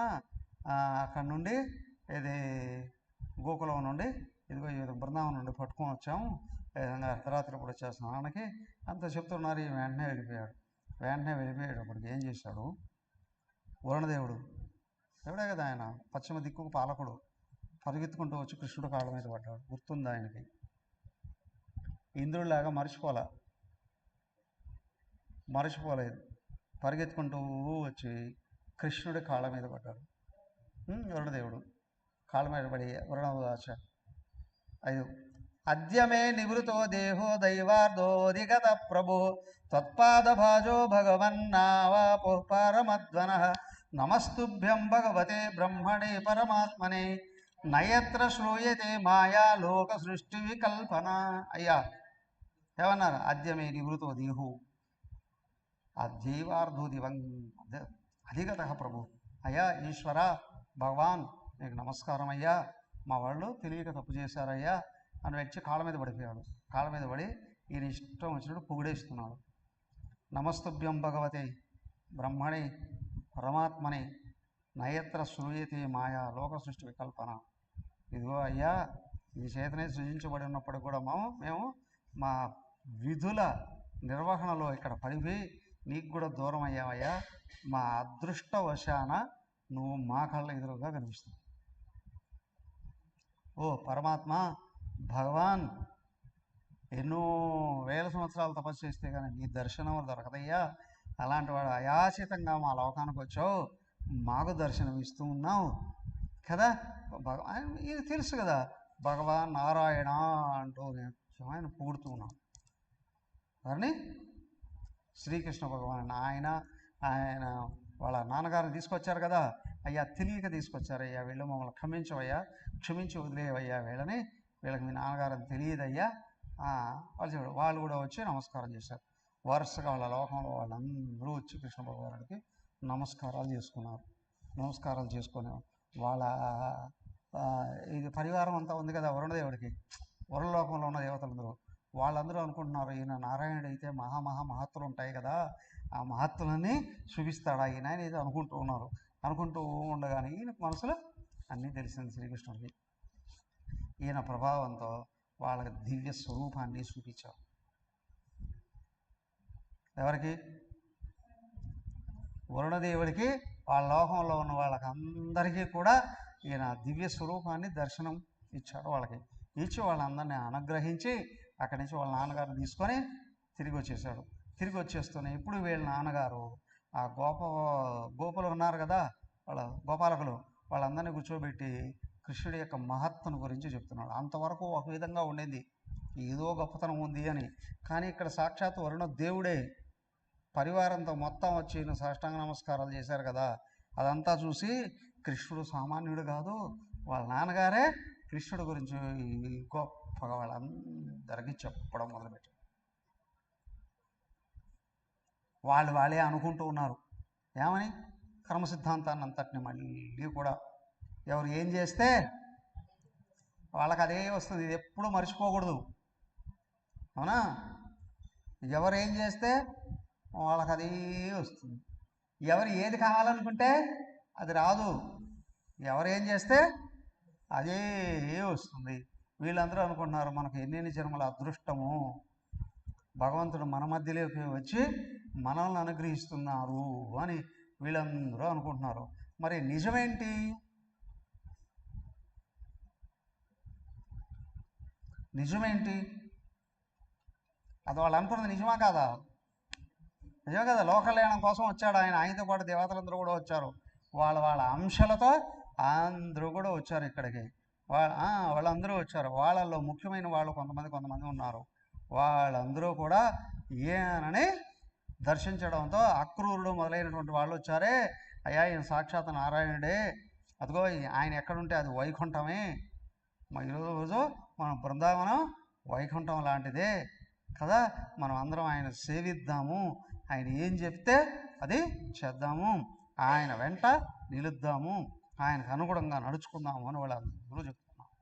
అక్కడ నుండి ఇది గోకులం నుండి ఇదిగో బృందావనం నుండి పట్టుకొని వచ్చాము, విధంగా అర్ధరాత్రి కూడా వచ్చేస్తున్నాం ఆయనకి అంత చెప్తున్నారు. ఈ వెంటనే వెళ్ళిపోయాడు. వెంటనే వెళ్ళిపోయేటప్పటికి ఏం చేశాడు వరుణదేవుడు, ఎవడే కదా ఆయన, పశ్చిమ దిక్కుకు పాలకుడు, పరిగెత్తుకుంటూ వచ్చి కృష్ణుడు కాళ్ళ మీద పడ్డాడు. గుర్తుంది ఆయనకి. ఇంద్రుడిలాగా మరచిపోలేదు, పరిగెత్తుకుంటూ వచ్చి కృష్ణుడి కాళ్ళ మీద పడ్డాడు. వరుణదేవుడు కాళ్ళ మీద పడి వరుణోవాచ 5 అద్యమే నివృతో దేహో దైవార్ధోధిగత ప్రభు త్వత్పాదభాజో భగవన్నావాపో పరమధ్వనః నమస్తుభ్యం భగవతే బ్రహ్మణే పరమాత్మనే నయత్ర శ్రూయతే మాయా లోక సృష్టి వికల్పన. అయ్యా ఏమన్నారు, అద్యమే నివృతో దేహో అద్యైవార్ధో దివం అధిగత ప్రభు. అయ్యా ఈశ్వర భగవాన్ నీకు నమస్కారం అయ్యా, మా వాళ్ళు తెలియక తప్పు చేశారయ్యా అని వచ్చి కాళ్ళ మీద పడిపోయాడు. కాళ్ళ మీద పడి ఈయన ఇష్టం వచ్చినట్టు పొగిడేస్తున్నాడు. నమస్తుభ్యం భగవతే బ్రహ్మణే పరమాత్మనే నయత్ర శ్రూయతే మాయా లోక సృష్టి వికల్పన. ఇదిగో అయ్యా, ఈ చేతనే సృజించబడి ఉన్నప్పుడు కూడా మేము మా విధుల నిర్వహణలో ఇక్కడ పడిపోయి నీకు కూడా దూరం అయ్యావయ్యా. మా అదృష్టవశాన నువ్వు మా కళ్ళ ఎదురుగా కనిపిస్తావు. ఓ పరమాత్మ భగవాన్, ఎన్నో వేల సంవత్సరాలు తపస్సు చేస్తే కానీ నీ దర్శనం దొరకదయ్యా. అలాంటి వాడు అయాచితంగా మా లోకానికి వచ్చావు, మాకు దర్శనం ఇస్తూ ఉన్నావు కదా. ఇది తెలుసు కదా, భగవాన్ నారాయణ అంటూ ఆయన పొగుడుతూ ఉన్నాం. వారిని శ్రీకృష్ణ భగవాన్ ఆయన వాళ్ళ నాన్నగారిని తీసుకొచ్చారు కదా. అయ్యా తెలియక తీసుకొచ్చారయ్యా, వీళ్ళు మమ్మల్ని క్షమించవయ్యా, క్షమించి వదిలేవయ్యా వీళ్ళకి మీ నాన్నగారిని తెలియదయ్యా. వాళ్ళు కూడా వచ్చి నమస్కారం చేశారు. వరుసగా వాళ్ళ లోకంలో వాళ్ళందరూ వచ్చి కృష్ణ భగవానుడికి నమస్కారాలు చేసుకున్నారు. నమస్కారాలు చేసుకునే వాళ్ళ ఇది పరివారం అంతా ఉంది కదా వరుణదేవుడికి, వరుణలోకంలో ఉన్న దేవతలందరూ, వాళ్ళందరూ అనుకుంటున్నారు ఈయన నారాయణుడు అయితే మహత్తులు ఉంటాయి కదా, ఆ మహత్తులన్నీ చూపిస్తాడా ఈయన అనేది అనుకుంటూ ఉన్నారు. అనుకుంటూ ఉండగానే ఈయనకు మనసులో అన్నీ తెలిసింది శ్రీకృష్ణుడికి. ఈయన ప్రభావంతో వాళ్ళకి దివ్య స్వరూపాన్ని చూపించారు. ఎవరికి? వరుణదేవుడికి, వాళ్ళ లోకంలో ఉన్న వాళ్ళకి అందరికీ కూడా ఈయన దివ్య స్వరూపాన్ని దర్శనం ఇచ్చాడు. వాళ్ళకి ఇచ్చి వాళ్ళందరినీ అనుగ్రహించి అక్కడి నుంచి వాళ్ళ నాన్నగారిని తీసుకొని తిరిగి వచ్చేసాడు. తిరిగి వచ్చేస్తూనే ఇప్పుడు వీళ్ళ నాన్నగారు ఆ గోపులు ఉన్నారు కదా, వాళ్ళ గోపాలకులు, వాళ్ళందరినీ కూర్చోబెట్టి కృష్ణుడి యొక్క మహత్తును గురించి చెప్తున్నాడు. అంతవరకు ఒక విధంగా ఉండేది, ఏదో గొప్పతనం ఉంది అని. కానీ ఇక్కడ సాక్షాత్ వరుణ దేవుడే పరివారంతో మొత్తం వచ్చి సాష్టాంగ నమస్కారాలు చేశారు కదా, అదంతా చూసి కృష్ణుడు సామాన్యుడు కాదు, వాళ్ళ నాన్నగారే కృష్ణుడి గురించి గొప్పగా వాళ్ళందరికీ చెప్పడం మొదలుపెట్టారు. వాళ్ళే అనుకుంటూ ఉన్నారు. ఏమని? కర్మ సిద్ధాంతాన్ని అంతటిని మళ్ళీ కూడా ఎవరు ఏం చేస్తే వాళ్ళకి అదే వస్తుంది. ఇది ఎప్పుడూ మర్చిపోకూడదు. అవునా? ఎవరు ఏం చేస్తే వాళ్ళకి అదే వస్తుంది. ఎవరు ఏది కావాలనుకుంటే అది రాదు. ఎవరు ఏం చేస్తే అదే వస్తుంది. వీళ్ళందరూ అనుకుంటున్నారు మనకు ఎన్ని జన్మల అదృష్టము, భగవంతుడు మన మధ్యలోకి వచ్చి మనల్ని అనుగ్రహిస్తున్నారు అని వీళ్ళందరూ అనుకుంటున్నారు. మరి నిజమేంటి? నిజమేంటి? అది వాళ్ళు అనుకున్నది నిజమా కాదా? నిజమే కదా. లోక కళ్యాణం కోసం వచ్చాడు ఆయన. ఆయనతో పాటు దేవతలందరూ కూడా వచ్చారు. వాళ్ళ అంశాలతో అందరూ కూడా వచ్చారు ఇక్కడికి. వాళ్ళందరూ వచ్చారు. వాళ్ళల్లో ముఖ్యమైన వాళ్ళు కొంతమంది ఉన్నారు. వాళ్ళందరూ కూడా ఈయనని దర్శించడంతో అక్రూరుడు మొదలైనటువంటి వాళ్ళు వచ్చారే, అయ్యా ఈయన సాక్షాత్ నారాయణుడే, అదిగో ఆయన ఎక్కడుంటే అది వైకుంఠమే, ఈరోజు మన బృందావనం వైకుంఠం లాంటిదే కదా, మనం అందరం ఆయన సేవిద్దాము, ఆయన ఏం చెప్తే అది చేద్దాము, ఆయన వెంట నిలుద్దాము, ఆయనకు అనుగుణంగా నడుచుకుందాము అని వాళ్ళందరూ చెప్తున్నారు.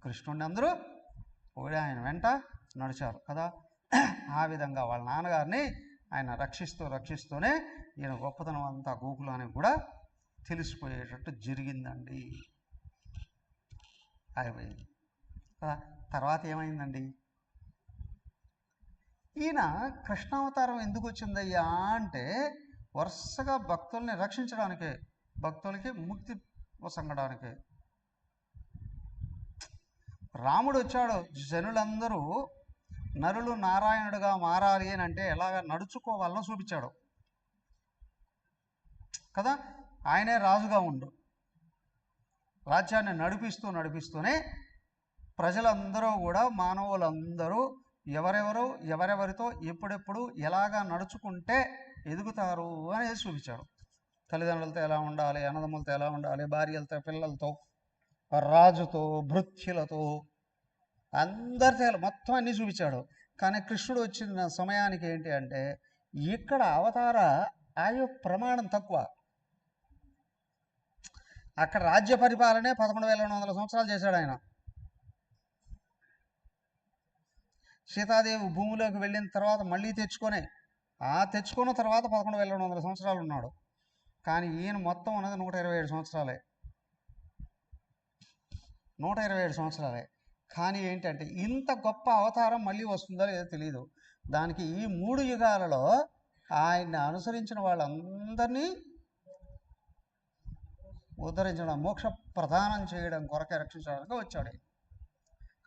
కృష్ణుడిని అందరూ పోయి ఆయన వెంట నడిచారు కదా. ఆ విధంగా వాళ్ళ నాన్నగారిని ఆయన రక్షిస్తూనే ఈయన గొప్పతనం అంతా గోకులానికి కూడా తెలిసిపోయేటట్టు జరిగిందండి. అయిపోయింది కదా. తర్వాత ఏమైందండి? ఈయన కృష్ణావతారం ఎందుకు వచ్చిందయ్యా అంటే వరుసగా భక్తుల్ని రక్షించడానికే, భక్తులకి ముక్తి పొందడానికే. రాముడు వచ్చాడు, జనులందరూ నరులు నారాయణుడుగా మారాలి అని అంటే ఎలాగ నడుచుకోవాలని చూపించాడు కదా. ఆయనే రాజుగా ఉండు రాజ్యాన్ని నడిపిస్తూనే ప్రజలందరూ కూడా, మానవులందరూ ఎవరెవరితో ఎప్పుడెప్పుడు ఎలాగా నడుచుకుంటే ఎదుగుతారు అనేది చూపించాడు. తల్లిదండ్రులతో ఎలా ఉండాలి, అన్నదమ్ములతో ఎలా ఉండాలి, భార్యలతో, పిల్లలతో, రాజుతో, భృత్యులతో, అందరితో మొత్తం అన్నీ చూపించాడు. కానీ కృష్ణుడు వచ్చిన సమయానికి ఏంటి అంటే ఇక్కడ అవతార ఆయు ప్రమాణం తక్కువ. అక్కడ రాజ్య పరిపాలనే 11,200 సంవత్సరాలు చేశాడు ఆయన. సీతాదేవి భూమిలోకి వెళ్ళిన తర్వాత మళ్ళీ తెచ్చుకున్న తర్వాత 11,200 సంవత్సరాలు ఉన్నాడు. కానీ ఈయన మొత్తం ఉన్నది 127 సంవత్సరాలే. 127 సంవత్సరాలే. కానీ ఏంటంటే ఇంత గొప్ప అవతారం మళ్ళీ వస్తుందో లేదో తెలియదు. దానికి ఈ 3 యుగాలలో ఆయన్ని అనుసరించిన వాళ్ళందరినీ ఉద్ధరించడం, మోక్ష ప్రదానం చేయడం కొరకే, రక్షించడానికి వచ్చాడు.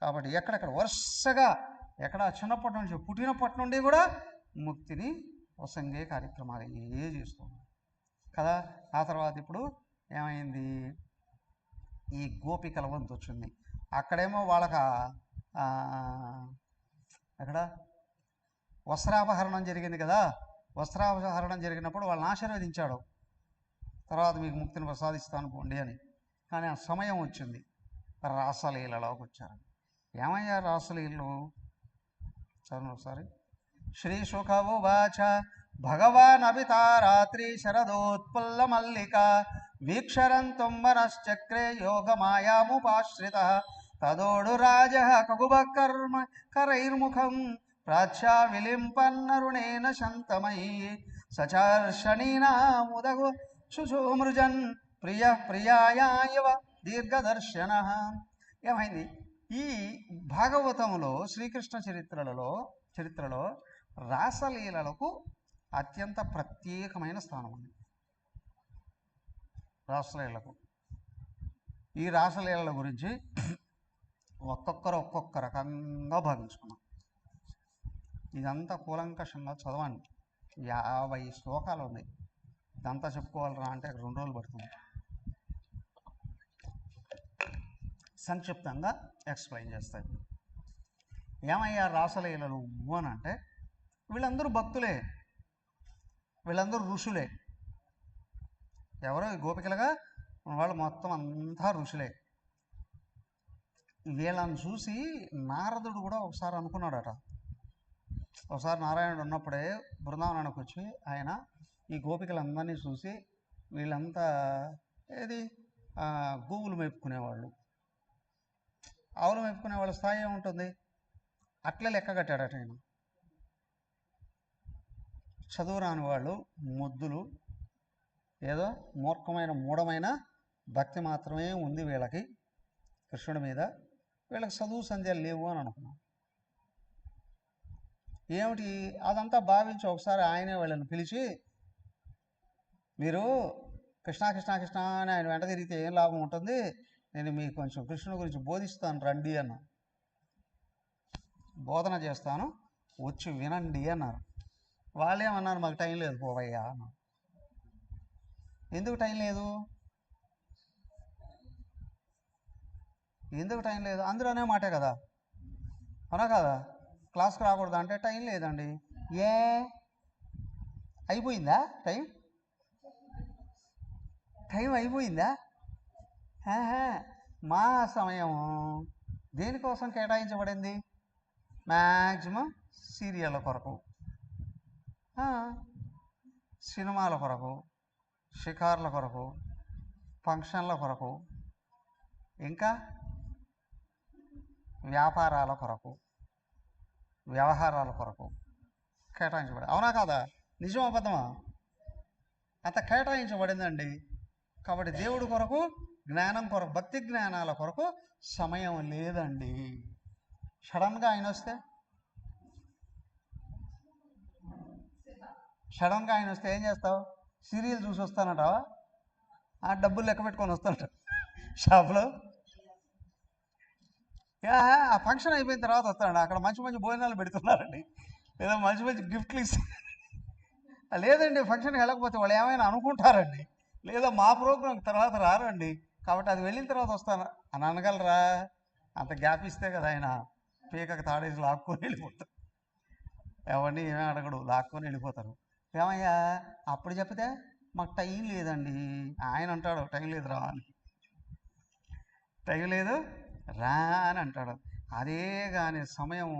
కాబట్టి ఎక్కడెక్కడ వరుసగా చిన్నప్పటి నుంచి, పుట్టినప్పటి నుండి కూడా ముక్తిని వసంగే కార్యక్రమాలు చేస్తుంది కదా. ఆ తర్వాత ఇప్పుడు ఏమైంది? ఈ గోపికల వంతు వచ్చింది. అక్కడేమో వాళ్ళకి అక్కడ వస్త్రాపహరణం జరిగింది కదా. వస్త్రాపహరణం జరిగినప్పుడు వాళ్ళని ఆశీర్వదించాడు, తర్వాత మీకు ముక్తిని ప్రసాదిస్తాను పోండి అని. కానీ ఆ సమయం వచ్చింది, రాసలీలలోకి వచ్చారు. ఏమయ్యా రాసలీలు? చదువు ఒకసారి. శ్రీ శుకవువాచ భగవాన్ అభితారాత్రి శరదోత్పుల్ల మల్లిక వీక్షరంతుం మనశ్చక్రే యోగమాయాముపాశ్రిత తదోడు రాజ కగుభ కర్మ కరైర్ముఖం ప్రాచ్యా విలింపన్నరుణేన శంతమయీ సచర్షణీనాముదగు శుశోమృజన్ ప్రియాయాయవ దీర్ఘదర్శన. ఏమైంది? ఈ భాగవతంలో శ్రీకృష్ణ చరిత్రలో రాసలీలలకు అత్యంత ప్రత్యేకమైన స్థానం ఉంది. రాసలీలకు, ఈ రాసలీలల గురించి ఒక్కొక్క రకంగా భావించుకున్నాం. ఇదంతా కూలంకషంగా చదవండి. 50 శ్లోకాలు ఉన్నాయి. ఇదంతా చెప్పుకోవాలరా అంటే 2 రోజులు పడుతుంది. సంక్షిప్తంగా ఎక్స్ప్లెయిన్ చేస్తాయి. ఏమయ్యా రాసలీలలు అని అంటే వీళ్ళందరూ భక్తులే, వీళ్ళందరూ ఋషులే. ఎవరో గోపికలుగా వాళ్ళు మొత్తం అంతా ఋషులే. వీళ్ళని చూసి నారదుడు కూడా ఒకసారి అనుకున్నాడట, ఒకసారి నారాయణుడు ఉన్నప్పుడే బృందావనానికి వచ్చి ఆయన ఈ గోపికలందరినీ చూసి వీళ్ళంతా ఏది గోవులు మేపుకునేవాళ్ళు, ఆవులు మేపుకునే వాళ్ళ స్థాయి ఏముంటుంది, అట్లే లెక్క కట్టాడట ఆయన. చదువు రాని వాళ్ళు ముద్దులు, ఏదో మూఢమైన భక్తి మాత్రమే ఉంది వీళ్ళకి కృష్ణుడి మీద, వీళ్ళకి చదువు సంధ్యలు లేవు అని అనుకున్నాం. ఏమిటి అదంతా భావించి ఒకసారి ఆయనే వీళ్ళని పిలిచి, మీరు కృష్ణ కృష్ణ కృష్ణ అని ఆయన వెంట తిరిగితే ఏం లాభం ఉంటుంది, నేను మీకు కొంచెం కృష్ణుడి గురించి బోధిస్తాను రండి అన్న, బోధన చేస్తాను వచ్చి వినండి అన్నారు. వాళ్ళేమన్నారు, మాకు టైం లేదు పోవయ్యా అన్నారు. ఎందుకు టైం లేదు, ఎందుకు టైం లేదు, అందులోనే మాటే కదా, అవునా కదా, క్లాస్కి రాకూడదు అంటే టైం లేదండి. ఏ అయిపోయిందా టైం, టైం అయిపోయిందా, మా సమయం దేనికోసం కేటాయించబడింది, మ్యాక్సిమం సీరియళ్ళ కొరకు, సినిమాల కొరకు, షికార్ల కొరకు, ఫంక్షన్ల కొరకు, ఇంకా వ్యాపారాల కొరకు, వ్యవహారాల కొరకు కేటాయించబడి, అవునా కాదా, నిజం అబద్ధమా, అంత కేటాయించబడిందండి. కాబట్టి దేవుడి కొరకు, జ్ఞానం కొరకు, భక్తి జ్ఞానాల కొరకు సమయం లేదండి. సడన్గా ఆయన వస్తే ఏం చేస్తావు, సీరియల్ చూసి వస్తానంటావా, డబ్బులు లెక్క పెట్టుకొని వస్తానంట షాప్లో, ఆ ఫంక్షన్ అయిపోయిన తర్వాత వస్తానండి, అక్కడ మంచి మంచి భోజనాలు పెడుతున్నారండి, లేదా మంచి మంచి గిఫ్ట్లు ఇస్తారు. లేదండి ఫంక్షన్కి వెళ్ళకపోతే వాళ్ళు ఏమైనా అనుకుంటారండి, లేదా మా ప్రోగ్రాం తర్వాత రారండి, కాబట్టి అది వెళ్ళిన తర్వాత వస్తాను అని అనగలరా, అంత గ్యాప్ ఇస్తే కదా ఆయన పీకకు తాడేసి లాక్కొని వెళ్ళిపోతారు, ఎవరిని ఏమీ అడగడు, లాక్కొని వెళ్ళిపోతారు. ఏమయ్యా అప్పుడు చెప్తే మాకు టైం లేదండి, ఆయన అంటాడు టైం లేదు రా అని, టైం లేదు రా అని అంటాడు. అదే కానీ సమయం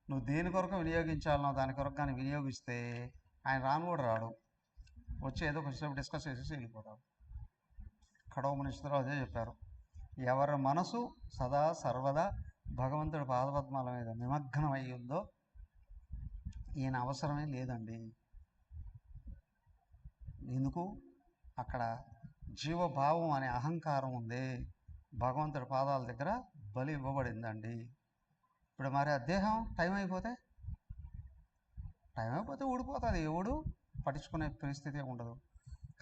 నువ్వు దేని కొరకు వినియోగించాలనో దాని కొరకు కానీ వినియోగిస్తే ఆయన రాను కూడా రాడు, వచ్చి ఏదో కొంచెం డిస్కస్ చేసేసి వెళ్ళిపోతాడు. కడవ మనిషితో అదే చెప్పారు, ఎవరి మనసు సదా సర్వదా భగవంతుడి పాదపద్మాల మీద నిమగ్నం అయి ఉందో ఈయన అవసరమే లేదండి. ఎందుకు, అక్కడ జీవభావం అనే అహంకారం ఉంది, భగవంతుడి పాదాల దగ్గర బలి ఇవ్వబడిందండి. ఇప్పుడు మరి ఆ దేహం టైం అయిపోతే ఊడిపోతుంది, ఎవడు పట్టించుకునే పరిస్థితి ఉండదు.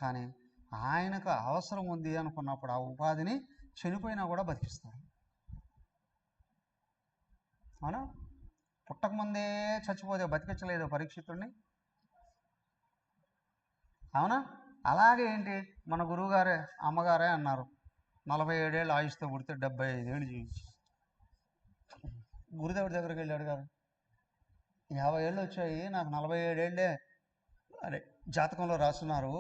కానీ ఆయనకు అవసరం ఉంది అనుకున్నప్పుడు ఆ ఉపాధిని చనిపోయినా కూడా బతికిస్తారు. అవునా, పుట్టకముందే చచ్చిపోతే బతికించలేదు పరీక్షితుడిని, అవునా. అలాగే ఏంటి, మన గురువుగారే అమ్మగారే అన్నారు 47 ఏళ్ళు ఆయుష్తో పుడితే 75 ఏళ్ళు జీవించి, గురుదేవుడి దగ్గరికి వెళ్ళి అడిగారు 50 ఏళ్ళు వచ్చాయి నాకు 47 ఏళ్ళే అదే జాతకంలో రాస్తున్నారు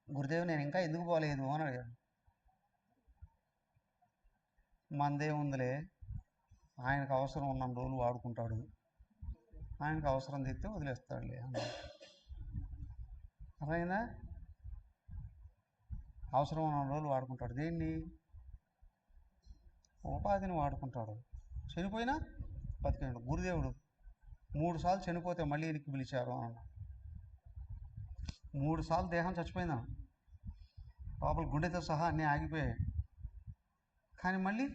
గురుదేవు, నేను ఇంకా ఎందుకు పోలేదు అని అడిగాడు. మందే ఉందిలే, ఆయనకు అవసరం ఉన్న రోజులు వాడుకుంటాడు, ఆయనకు అవసరం తీస్తే వదిలేస్తాడులే అన్నాడు. అర్థమైందా, అవసరం ఉన్న రోజులు వాడుకుంటాడు, దేన్ని, ఉపాధిని వాడుకుంటాడు, చనిపోయినా బతికాడు. గురుదేవుడు 3 సార్లు చనిపోతే మళ్ళీ ఎనికి పిలిచారు అన్న, 3 సార్లు దేహం చచ్చిపోయిందా, లోపల గుండెతో సహా అన్నీ ఆగిపోయాయి, కానీ మళ్ళీ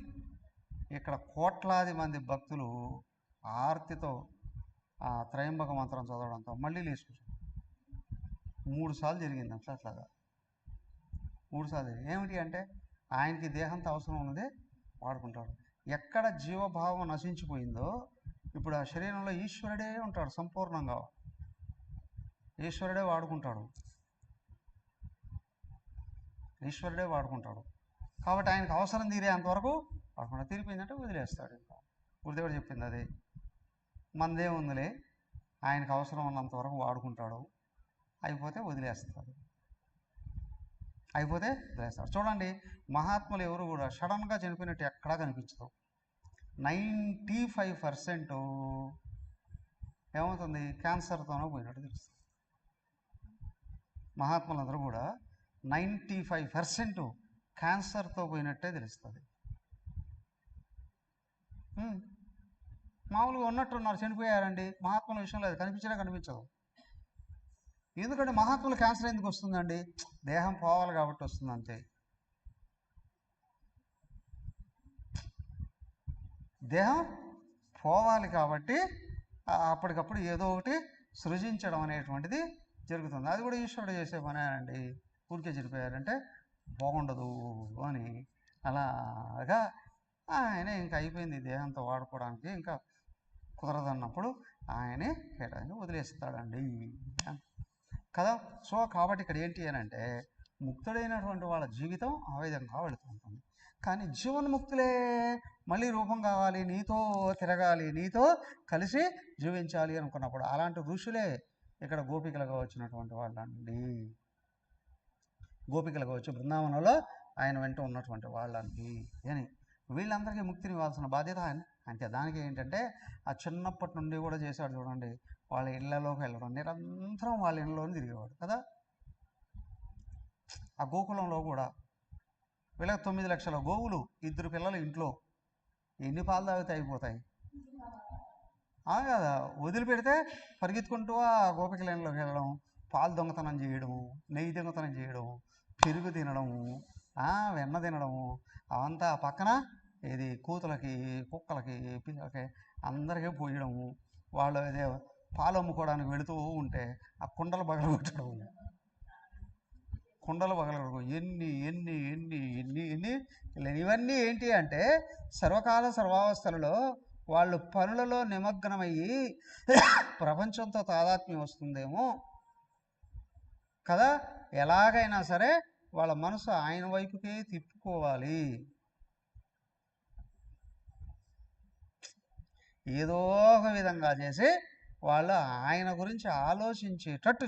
ఇక్కడ కోట్లాది మంది భక్తులు ఆర్తితో ఆ త్రయంబక మంత్రం చదవడంతో మళ్ళీ లేచుకుంటారు. 3 సార్లు జరిగింది అట్లాగా, 3 సార్లు జరిగింది. ఏమిటి అంటే ఆయనకి దేహంతో అవసరం ఉన్నదే వాడుకుంటాడు. ఎక్కడ జీవభావం నశించిపోయిందో ఇప్పుడు ఆ శరీరంలో ఈశ్వరుడే ఉంటాడు, సంపూర్ణంగా ఈశ్వరుడే వాడుకుంటాడు, కాబట్టి ఆయనకు అవసరం తీరేంతవరకు వాడుకుంటాడు, తీరిపోయిందంటే వదిలేస్తాడు. ఇంకా గురుదేవుడు చెప్పింది అదే, మందే ఉందిలే, ఆయనకు అవసరం ఉన్నంతవరకు వాడుకుంటాడు, అయిపోతే వదిలేస్తాడు. చూడండి, మహాత్ములు ఎవరు కూడా సడన్గా చనిపోయినట్టు ఎక్కడా కనిపించదు. 95% ఏమవుతుంది? క్యాన్సర్తోనో పోయినట్టు తెలుస్తుంది. మహాత్ములందరూ కూడా 95% క్యాన్సర్తో పోయినట్టే తెలుస్తుంది. మామూలుగా ఉన్నట్టున్నారు, చనిపోయారండి. మహాత్ముల విషయంలో అది కనిపించినా కనిపించదు. ఎందుకంటే మహాత్ములు క్యాన్సర్ ఎందుకు వస్తుందండి? దేహం పోవాలి కాబట్టి వస్తుంది అంతే. దేహం పోవాలి కాబట్టి అప్పటికప్పుడు ఏదో ఒకటి సృజించడం అనేటువంటిది జరుగుతుంది. అది కూడా ఈశ్వరుడు చేసే పనే అండి. ఊరికే చనిపోయారంటే బాగుండదు అని అలాగా ఆయనే ఇంకా అయిపోయింది దేహంతో వాడుకోవడానికి, ఇంకా కుదరదన్నప్పుడు ఆయనే కేటాయించి వదిలేస్తాడండి కదా. సో కాబట్టి ఇక్కడ ఏంటి అని అంటే, ముక్తుడైనటువంటి వాళ్ళ జీవితం ఆ విధంగా వెళుతుంటుంది. కానీ జీవన్ముక్తులే మళ్ళీ రూపం కావాలి, నీతో తిరగాలి, నీతో కలిసి జీవించాలి అనుకున్నప్పుడు అలాంటి ఋషులే ఇక్కడ గోపికలుగా వచ్చినటువంటి వాళ్ళండి. గోపికలుగా వచ్చి బృందావనంలో ఆయన వెంట ఉన్నటువంటి వాళ్ళండి అని. వీళ్ళందరికీ ముక్తిని ఇవ్వాల్సిన బాధ్యత అంతే. దానికి ఏంటంటే ఆ చిన్నప్పటి నుండి కూడా చేశాడు చూడండి, వాళ్ళ ఇళ్లలోకి వెళ్ళడం, నిరంతరం వాళ్ళ ఇళ్ళలోనే తిరిగేవాడు కదా. ఆ గోకులంలో కూడా వీళ్ళకి 9 లక్షల గోవులు, 2 పిల్లలు ఇంట్లో, ఎన్ని పాలు తాగితే అయిపోతాయి కదా. వదిలిపెడితే పరిగెత్తుకుంటూ ఆ గోపికలలోకి వెళ్ళడం, పాలు దొంగతనం చేయడము, నెయ్యి దొంగతనం చేయడము, పెరుగు తినడము, వెన్న తినడము, అవంతా పక్కన ఇది కూతులకి, కుక్కలకి, పిల్లలకి అందరికీ పోయడము. వాళ్ళు అదే పాలు అమ్ముకోవడానికి వెళుతూ ఉంటే ఆ కుండలు పగలగొట్టడం, ఎన్ని ఎన్ని ఎన్ని ఎన్ని ఎన్ని ఇవన్నీ ఏంటి అంటే సర్వకాల సర్వావస్థలలో వాళ్ళు పనులలో నిమగ్నమయ్యి ప్రపంచంతో తాదాత్మ్యం వస్తుందేమో కదా. ఎలాగైనా సరే వాళ్ళ మనసు ఆయన వైపుకే తిప్పుకోవాలి, ఏదో ఒక విధంగా చేసి వాళ్ళు ఆయన గురించి ఆలోచించేటట్టు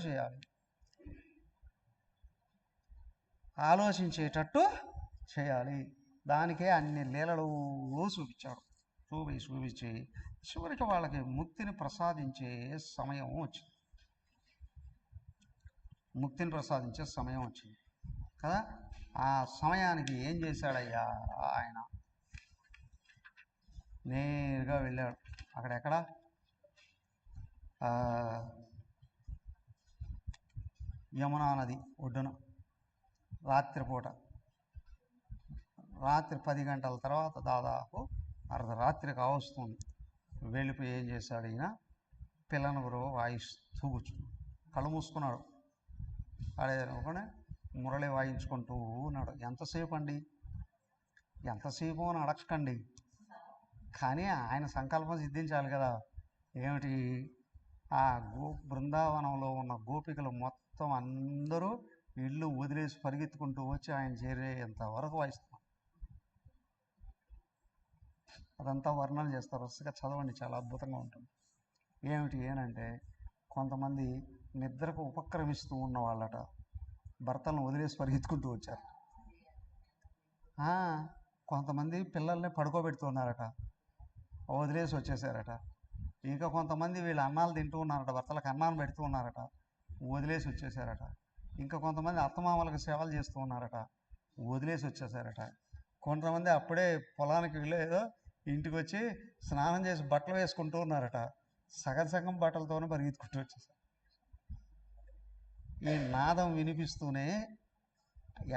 చేయాలి, దానికే అన్ని లీలలు చూపించాడు. చూపించి చివరికి వాళ్ళకి ముక్తిని ప్రసాదించే సమయం వచ్చింది కదా. ఆ సమయానికి ఏం చేశాడయ్యా ఆయన? నేరుగా వెళ్ళాడు. అక్కడెక్కడ యమునా నది ఒడ్డున రాత్రిపూట, రాత్రి 10 గంటల తర్వాత దాదాపు అర్ధరాత్రి కావస్తుంది. వెళ్ళిపోయి ఏం చేశాడు ఈయన? పిల్లనగురు వాయిస్తూ కూర్చున్నాడు, కళ్ళు మూసుకున్నాడు. అదే అనుకుని మురళి వాయించుకుంటూ ఉన్నాడు. ఎంతసేపు అండి? ఎంతసేపు అని అడగకండి, కానీ ఆయన సంకల్పం సిద్ధించాలి కదా. ఏమిటి? ఆ బృందావనంలో ఉన్న గోపికలు మొత్తం అందరూ ఇల్లు వదిలేసి పరిగెత్తుకుంటూ వచ్చి ఆయన చేరేంత వరకు వాయిస్తున్నారు. అదంతా వర్ణన చేస్తారు, వరుసగా చదవండి, చాలా అద్భుతంగా ఉంటుంది. ఏమిటి ఏనంటే, కొంతమంది నిద్రకు ఉపక్రమిస్తూ ఉన్న వాళ్ళట భర్తలను వదిలేసి పరిగెత్తుకుంటూ వచ్చారు. కొంతమంది పిల్లల్ని పడుకోబెడుతున్నారట, వదిలేసి వచ్చేసారట. ఇంకా కొంతమంది వీళ్ళు అన్నాలు తింటూ ఉన్నారట, భర్తలకు అన్నాన్ని పెడుతూ ఉన్నారట, వదిలేసి వచ్చేసారట. ఇంకా కొంతమంది అత్తమామలకు సేవలు చేస్తూ ఉన్నారట, వదిలేసి వచ్చేసారట. కొంతమంది అప్పుడే పొలానికి వెళ్ళేదో ఇంటికి వచ్చి స్నానం చేసి బట్టలు వేసుకుంటూ ఉన్నారట, సగం బట్టలతోనే పరిగెత్తుకుంటూ వచ్చేసారు. ఈ నాదం వినిపిస్తూనే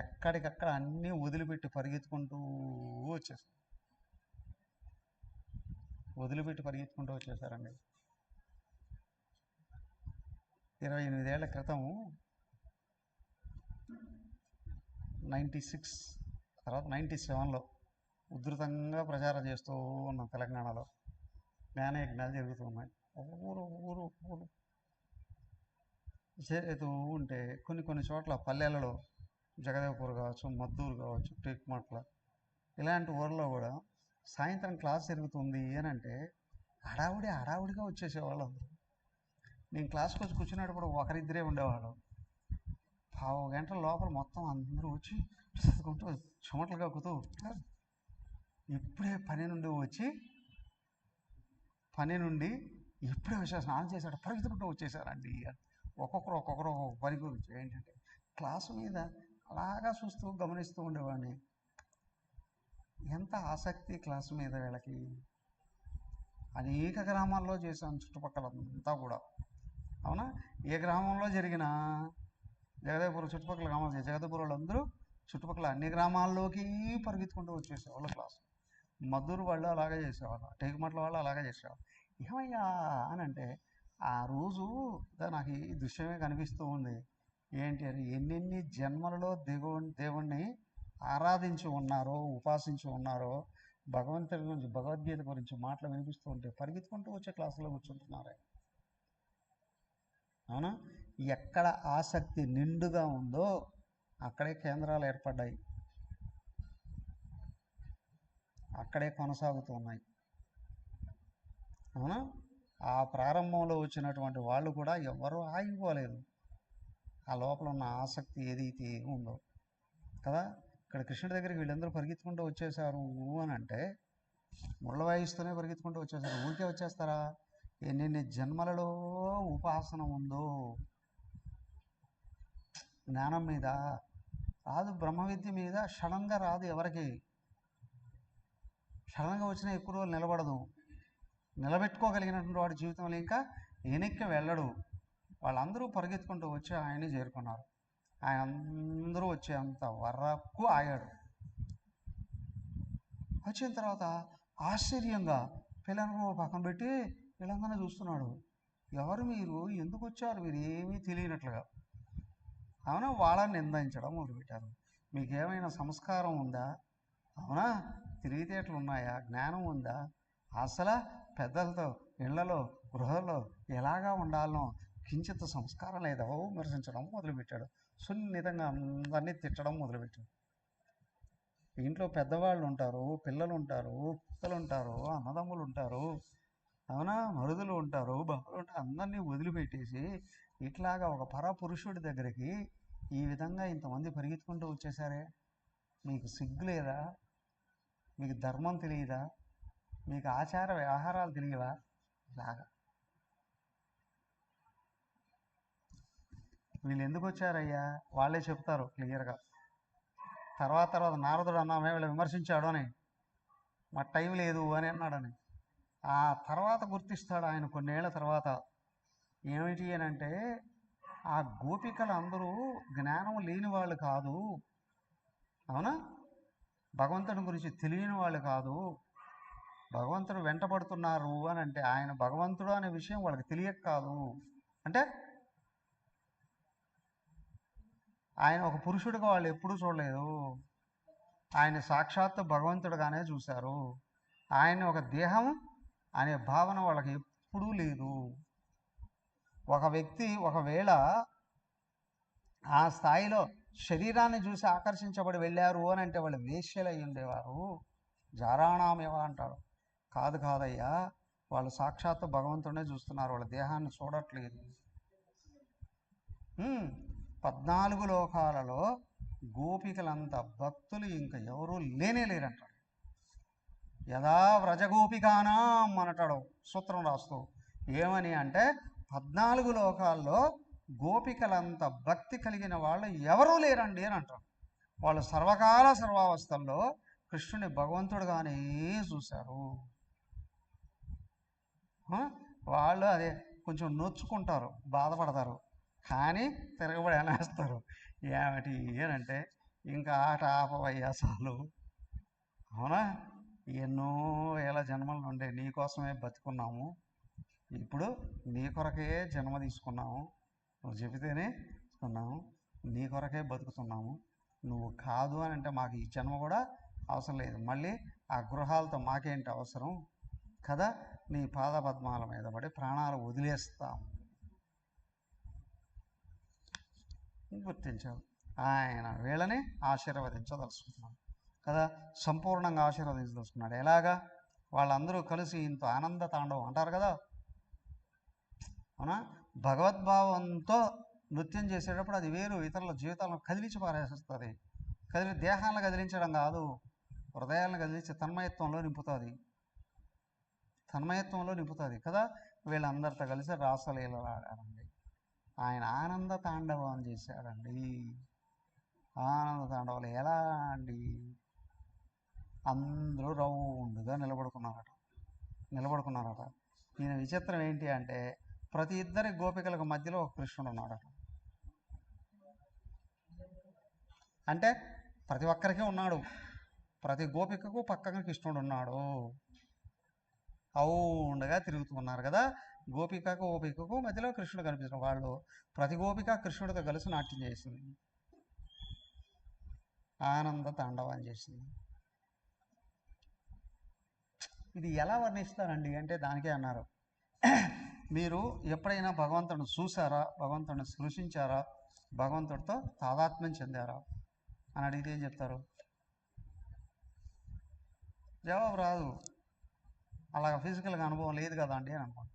ఎక్కడికక్కడ అన్నీ వదిలిపెట్టి పరిగెత్తుకుంటూ వచ్చేసారండి. 28 ఏళ్ల క్రితం 96 తర్వాత 97లో ఉధృతంగా ప్రచారం చేస్తూ ఉన్నాం తెలంగాణలో. జ్ఞానయజ్ఞాలు జరుగుతున్నాయి, ఊరు చేరుతూ ఉంటే కొన్ని చోట్ల పల్లెలలో, జగదేవ్పూర్ కావచ్చు, మద్దూరు కావచ్చు, టేక్మట్ల, ఇలాంటి ఊర్లో కూడా సాయంత్రం క్లాస్ జరుగుతుంది అని అంటే హడావుడిగా వచ్చేసేవాళ్ళు అందరూ. నేను క్లాస్కి వచ్చి కూర్చున్నప్పుడు ఒకరిద్దరే ఉండేవాళ్ళు. 1/2 గంటల లోపల మొత్తం అందరూ వచ్చి చదువుకుంటూ చెమటలు కక్కుతూ, ఇప్పుడే పని నుండి ఇప్పుడే వచ్చా స్నానం చేశాడు పరిగెత్తుకుంటూ వచ్చేసారండి. ఒక్కొక్కరు ఒక్కొక్కరు ఒక్కొక్క పని గురించి ఏంటంటే క్లాసు మీద అలాగా చూస్తూ గమనిస్తూ ఉండేవాడిని. ఎంత ఆసక్తి క్లాసు మీద వీళ్ళకి. అనేక గ్రామాల్లో చేశాను చుట్టుపక్కలంతా కూడా. అవునా? ఏ గ్రామంలో జరిగినా జగదేపురం చుట్టుపక్కల గ్రామాలు జగదేపురం వాళ్ళందరూ చుట్టుపక్కల అన్ని గ్రామాల్లోకి పరిగెత్తుకుంటూ వచ్చేసేవాళ్ళు క్లాసు. మద్దూరు వాళ్ళు అలాగే చేసేవాళ్ళు, టేకుమట్ల వాళ్ళు అలాగే చేసేవాళ్ళు. ఏమయ్యా అని అంటే ఆ రోజు నాకు ఈ దృశ్యమే కనిపిస్తూ ఉంది. ఏంటి అని ఎన్నెన్ని జన్మలలో దేవుణ్ణి ఆరాధించి ఉన్నారో, ఉపాసించి ఉన్నారో, భగవంతుడి గురించి భగవద్గీత గురించి మాటలు వినిపిస్తూ ఉంటే పరిగెత్తుకుంటూ వచ్చే క్లాసులో కూర్చుంటున్నారు. అవునా? ఎక్కడ ఆసక్తి నిండుగా ఉందో అక్కడే కేంద్రాలు ఏర్పడ్డాయి, అక్కడే కొనసాగుతున్నాయి. అవునా? ఆ ప్రారంభంలో వచ్చినటువంటి వాళ్ళు కూడా ఎవరూ ఆగిపోలేదు. ఆ లోపల ఉన్న ఆసక్తి ఏదైతే ఉందో కదా. ఇక్కడ కృష్ణుడి దగ్గరికి వీళ్ళందరూ పరిగెత్తుకుంటూ వచ్చేసారు అని అంటే ముళ్ళ వాయిస్తూనే పరిగెత్తుకుంటూ వచ్చేసారు. ఊరికే వచ్చేస్తారా? ఎన్నెన్ని జన్మలలో ఉపాసన ఉందో. జ్ఞానం మీద రాదు, బ్రహ్మ విద్య మీద క్షణంగా రాదు ఎవరికి. క్షణంగా వచ్చినా ఎక్కువ రోజులు నిలబడదు. నిలబెట్టుకోగలిగినటువంటి వాడి జీవితంలో ఇంకా వెనక్కి వెళ్ళడు. వాళ్ళందరూ పరిగెత్తుకుంటూ వచ్చి ఆయన్ని చేరుకున్నారు. ఆయన అందరూ వచ్చేంత వరకు ఆగాడు. వచ్చిన తర్వాత ఆశ్చర్యంగా పిల్లలను పక్కన పెట్టి పిల్లలంగానే చూస్తున్నాడు. ఎవరు మీరు, ఎందుకు వచ్చారు, మీరు ఏమీ తెలియనట్లుగా. అవునా? వాళ్ళని నిందించడం మొదలుపెట్టారు. మీకేమైనా సంస్కారం ఉందా? అవునా? తెలివితేటలు ఉన్నాయా? జ్ఞానం ఉందా? అసలు పెద్దలతో ఇళ్లలో గృహంలో ఎలాగా ఉండాలనో కించిత్ సంస్కారం లేదో విమర్శించడం మొదలుపెట్టాడు. సున్నితంగా అందరినీ తిట్టడం మొదలుపెట్టాడు. ఇంట్లో పెద్దవాళ్ళు ఉంటారు, పిల్లలు ఉంటారు, కుక్కలు ఉంటారు, అన్నదమ్ములు ఉంటారు, అవునా, మరుదులు ఉంటారు, బాబులు ఉంటారు. అందరినీ వదిలిపెట్టేసి ఇట్లాగా ఒక పరపురుషుడి దగ్గరికి ఈ విధంగా ఇంతమంది పరిగెత్తుకుంటూ వచ్చేసారే. మీకు సిగ్గు లేదా? మీకు ధర్మం తెలియదా? మీకు ఆచార వ్యవహారాలు తెలియవా? లాగా వీళ్ళు ఎందుకు వచ్చారయ్యా? వాళ్ళే చెప్తారు క్లియర్గా. తర్వాత నారదుడు అన్నామే వీళ్ళు విమర్శించాడు అని, మా టైం లేదు అని అన్నాడని. ఆ తర్వాత గుర్తిస్తాడు ఆయన కొన్నేళ్ల తర్వాత. ఏమిటి అని అంటే ఆ గోపికలు అందరూ జ్ఞానం లేని వాళ్ళు కాదు, అవునా, భగవంతుని గురించి తెలియని వాళ్ళు కాదు, భగవంతుడు వెంటబడుతున్నారు అని అంటే ఆయన భగవంతుడు అనే విషయం వాళ్ళకి తెలియక కాదు. అంటే ఆయన ఒక పురుషుడిగా వాళ్ళు ఎప్పుడూ చూడలేదు. ఆయన సాక్షాత్తు భగవంతుడుగానే చూశారు. ఆయన ఒక దేహం అనే భావన వాళ్ళకి ఎప్పుడూ లేదు. ఒక వ్యక్తి ఒకవేళ ఆ స్థాయిలో శరీరాన్ని చూసి ఆకర్షించబడి వెళ్ళారు అని అంటే వాళ్ళు వేశ్యలు అయి ఉండేవారు. జారాణామేవ అంటాడు. కాదయ్యా, వాళ్ళు సాక్షాత్తు భగవంతుడినే చూస్తున్నారు, వాళ్ళ దేహాన్ని చూడట్లేదు. 14 లోకాలలో గోపికలంత భక్తులు ఇంకా ఎవరూ లేరంటాడు. యదా వ్రజగోపికానాం అంటాడు సూత్రం రాస్తూ. ఏమని అంటే 14 లోకాల్లో గోపికలంత భక్తి కలిగిన వాళ్ళు ఎవరూ లేరండి అని అంటారు. వాళ్ళు సర్వకాల సర్వావస్థల్లో కృష్ణుని భగవంతుడుగానే చూశారు. వాళ్ళు అదే కొంచెం నొచ్చుకుంటారు, బాధపడతారు, కానీ తిరగబడి అనేస్తారు. ఏమిటి ఏనంటే ఇంకా ఆట ఆపవయ్యాసాలు. అవునా? ఎన్నో వేల జన్మల నుండి నీ కోసమే బతుకున్నాము, ఇప్పుడు నీ కొరకే జన్మ తీసుకున్నాము, నువ్వు చెబితేనే తీసుకున్నాము, నీ కొరకే బతుకుతున్నాము. నువ్వు కాదు అని అంటే మాకు ఈ జన్మ కూడా అవసరం లేదు, మళ్ళీ ఆ గృహాలతో మాకేంటి అవసరం కదా. నీ పాదపద్మాల మీద పడి ప్రాణాలు వదిలేస్తాం గుర్తించావు. ఆయన వీళ్ళని ఆశీర్వదించదలుచుకున్నాడు కదా, సంపూర్ణంగా ఆశీర్వదించదలుచుకున్నాడు. ఎలాగా? వాళ్ళందరూ కలిసి ఇంత ఆనంద తాండవం అంటారు కదా. అవునా? భగవద్భావంతో నృత్యం చేసేటప్పుడు అది వేరు, ఇతరుల జీవితాలను కదిలించి పారేస్తుంది. దేహాలను కదిలించడం కాదు, హృదయాలను కదిలించి తన్మయత్వంలో నింపుతుంది కదా. వీళ్ళందరితో కలిసి రాసలీలలు ఆడారండి. ఆయన ఆనంద తాండవం చేశాడండి. ఆనంద తాండవాలు ఎలా అండి? అందరూ రౌండ్గా నిలబడుకున్నారట. ఈయన విచిత్రం ఏంటి అంటే ప్రతి ఇద్దరి గోపికలకు మధ్యలో ఒక కృష్ణుడు ఉన్నాడట. అంటే ప్రతి ఒక్కరికి ఉన్నాడు, ప్రతి గోపికకు పక్కన కృష్ణుడు ఉన్నాడు. రౌండ్గా తిరుగుతున్నారు కదా. గోపికకు మధ్యలో కృష్ణుడు కనిపిస్తున్న వాళ్ళు ప్రతి గోపిక కృష్ణుడితో కలిసి నాట్యం చేసింది, ఆనంద తాండవం చేసింది. ఇది ఎలా వర్ణిస్తారండి అంటే దానికే అన్నారు, మీరు ఎప్పుడైనా భగవంతుడిని చూసారా, భగవంతుడిని స్పృశించారా, భగవంతుడితో తాదాత్మ్యం చెందారా అని అడిగితే ఏం చెప్తారు? జవాబు రాదు. అలాగ ఫిజికల్గా అనుభవం లేదు కదా అండి అని అనుకోండి.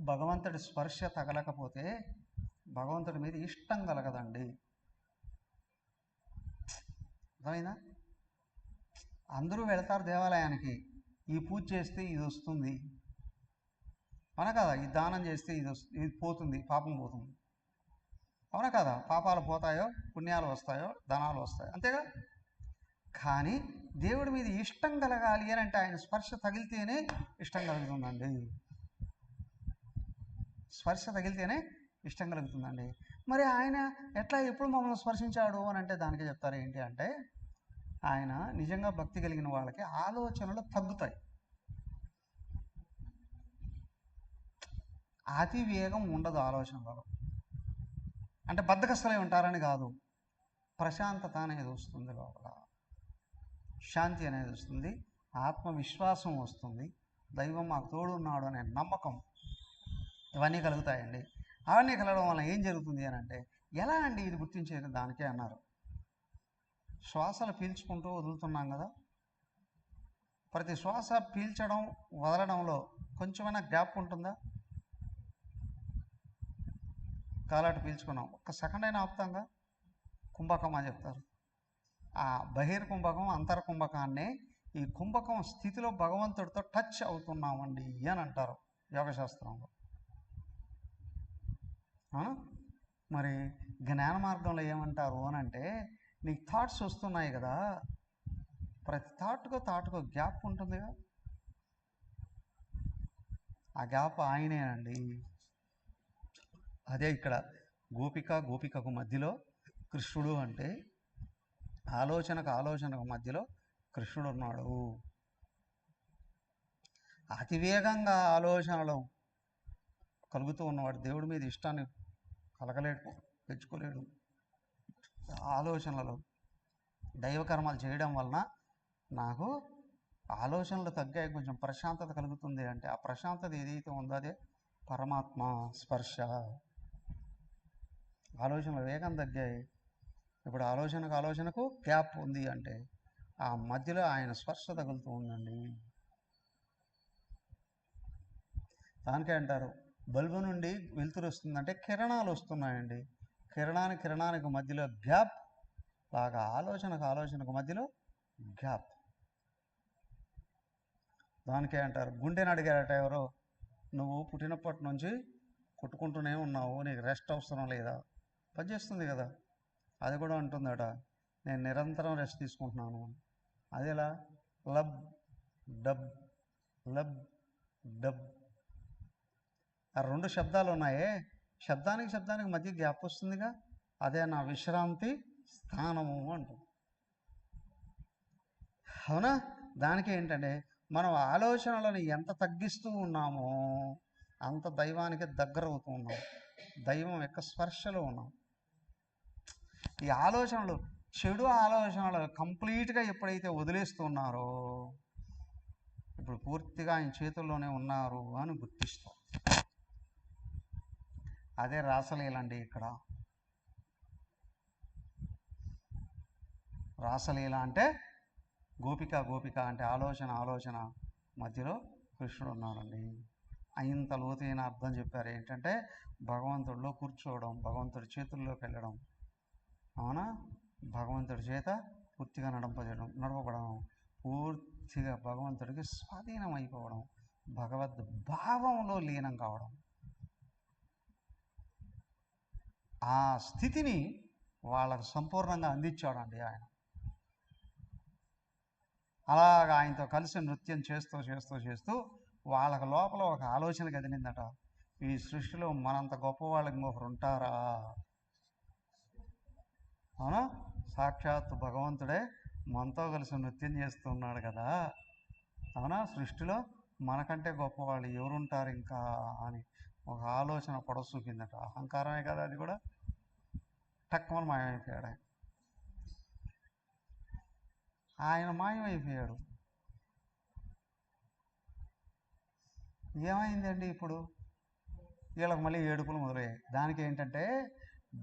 భగవంతుడి స్పర్శ తగలకపోతే భగవంతుడి మీద ఇష్టం కలగదండి. అర్థమైందా? అందరూ వెళతారు దేవాలయానికి, ఈ పూజ చేస్తే ఇది వస్తుంది, అవునా కదా, ఈ దానం చేస్తే ఇది పోతుంది, పాపం పోతుంది, అవునా కదా, పాపాలు పోతాయో పుణ్యాలు వస్తాయో ధనాలు వస్తాయో, అంతేగా. కానీ దేవుడి మీద ఇష్టం కలగాలి అని అంటే ఆయన స్పర్శ తగిలితేనే ఇష్టం కలుగుతుందండి. స్పర్శ తగిలితేనే ఇష్టం కలుగుతుందండి. మరి ఆయన ఎట్లా ఎప్పుడు మమ్మల్ని స్పర్శించాడు అని అంటే దానికి చెప్తారు ఏంటి అంటే ఆయన నిజంగా భక్తి కలిగిన వాళ్ళకి ఆలోచనలు తగ్గుతాయి, అతి వేగం ఉండదు ఆలోచనలలో. అంటే బద్ధకస్తులై ఉంటారని కాదు, ప్రశాంతత అనేది వస్తుంది లోపల, శాంతి అనేది వస్తుంది, ఆత్మవిశ్వాసం వస్తుంది, దైవం మాకు తోడున్నాడు అనే నమ్మకం, ఇవన్నీ కలుగుతాయండి. అవన్నీ కలగడం వల్ల ఏం జరుగుతుంది అని అంటే ఎలా అండి ఇది గుర్తించేది దానికే అన్నారు. శ్వాసలు పీల్చుకుంటూ వదులుతున్నాం కదా, ప్రతి శ్వాస పీల్చడం వదలడంలో కొంచెమైనా గ్యాప్ ఉంటుందా? కాలాట పీల్చుకున్నాం, ఒక్క సెకండ్ అయినా ఆపుతాంగా. కుంభకం అని చెప్తారు. ఆ బహిర్కుంభకం అంతర్కుంభకాన్ని ఈ కుంభకం స్థితిలో భగవంతుడితో టచ్ అవుతున్నామండి అని అంటారు యోగశాస్త్రంలో. మరి జ్ఞాన మార్గంలో ఏమంటారు అని అంటే నీకు థాట్స్ వస్తున్నాయి కదా, ప్రతి థాట్కు గ్యాప్ ఉంటుందిగా, ఆ గ్యాప్ ఆయనేనండి. అదే ఇక్కడ గోపికకు మధ్యలో కృష్ణుడు అంటే ఆలోచనకు మధ్యలో కృష్ణుడు ఉన్నాడు. అతివేగంగా ఆలోచనలు కలుగుతూ ఉన్నవాడు దేవుడి మీద ఇష్టాన్ని కలగలేడు, పెంచుకోలేడు. ఆలోచనలు దైవకర్మలు చేయడం వలన నాకు ఆలోచనలు తగ్గాయి, కొంచెం ప్రశాంతత కలుగుతుంది అంటే ఆ ప్రశాంతత ఏదైతే ఉందో అదే పరమాత్మ స్పర్శ. ఆలోచనలు వేగం తగ్గాయి, ఇప్పుడు ఆలోచనకు గ్యాప్ ఉంది అంటే ఆ మధ్యలో ఆయన స్పర్శ తగులుతూ ఉందండి. దానికే అంటారు బల్బు నుండి వెలుతురు వస్తుందంటే కిరణాలు వస్తున్నాయండి, కిరణానికి మధ్యలో గ్యాప్ లాగా ఆలోచనకు మధ్యలో గ్యాప్. దానికే అంటారు గుండెని అడిగారట ఎవరో, నువ్వు పుట్టినప్పటి నుంచి కొట్టుకుంటూనే ఉన్నావు, నీకు రెస్ట్ అవసరం లేదా? పనిచేస్తుంది కదా. అది కూడా అంటుందట నేను నిరంతరం రెస్ట్ తీసుకుంటున్నాను. అదేలా? లబ్ డబ్ లబ్ డబ్, ఆ రెండు శబ్దాలు ఉన్నాయే, శబ్దానికి మధ్య గ్యాప్ వస్తుందిగా, అదే నా విశ్రాంతి స్థానము అంటుంది. అవునా? దానికి ఏంటంటే మనం ఆలోచనలను ఎంత తగ్గిస్తూ ఉన్నామో అంత దైవానికి దగ్గర అవుతూ ఉన్నాం, దైవం యొక్క స్పర్శలో ఉన్నాం. ఈ ఆలోచనలు చెడు ఆలోచనలు కంప్లీట్గా ఎప్పుడైతే వదిలేస్తున్నారో ఇప్పుడు పూర్తిగా ఆయన చేతుల్లోనే ఉన్నారు అని గుర్తిస్తాం. అదే రాసలీలండి. ఇక్కడ రాసలీల అంటే గోపిక అంటే ఆలోచన మధ్యలో కృష్ణుడు ఉన్నాడండి. ఇంత లోతైన అర్థం చెప్పారు. ఏంటంటే భగవంతుడిలో కూర్చోవడం, భగవంతుడి చేతుల్లోకి వెళ్ళడం, అవునా, భగవంతుడి చేత పూర్తిగా నడపబడడం, పూర్తిగా భగవంతుడికి స్వాధీనం అయిపోవడం, భగవద్ భావంలో లీనం కావడం. ఆ స్థితిని వాళ్ళకు సంపూర్ణంగా అందించాడండి ఆయన. అలాగా ఆయనతో కలిసి నృత్యం చేస్తూ చేస్తూ చేస్తూ వాళ్ళకి లోపల ఒక ఆలోచన కదిలిందట, ఈ సృష్టిలో మనంత గొప్పవాళ్ళు ఇంకొకరు ఉంటారా? అవునా, సాక్షాత్తు భగవంతుడే మనతో కలిసి నృత్యం చేస్తున్నాడు కదా, అవునా, సృష్టిలో మనకంటే గొప్పవాళ్ళు ఎవరుంటారు ఇంకా అని ఒక ఆలోచన పొడసూపిందట. అహంకారమే కదా అది కూడా. టక్కుమని మాయమైపోయాడు ఆయన. ఆయన మాయమైపోయాడు. ఏమైందండి ఇప్పుడు? వీళ్ళకి మళ్ళీ ఏడుపులు మొదలయ్యాయి. దానికి ఏంటంటే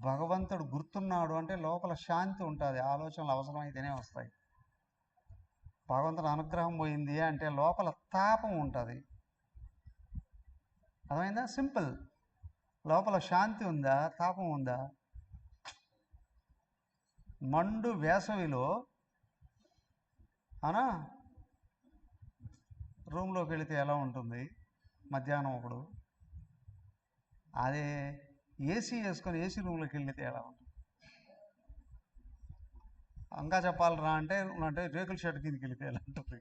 భగవంతుడు గుర్తున్నాడు అంటే లోపల శాంతి ఉంటుంది, ఆలోచనలు అవసరమైతేనే వస్తాయి. భగవంతుడు అనుగ్రహం పోయింది అంటే లోపల తాపం ఉంటుంది. అర్థమైందా? సింపుల్. లోపల శాంతి ఉందా, తాపం ఉందా? మండు వేసవిలో అవునా రూమ్లోకి వెళితే ఎలా ఉంటుంది మధ్యాహ్నం అప్పుడు, అదే ఏసీ వేసుకొని ఏసీ రూమ్లోకి వెళితే ఎలా ఉంటుంది? ఇంకా చెప్పాలరా అంటే రేకుల షెడ్ కిందకి వెళితే ఎలా ఉంటుంది?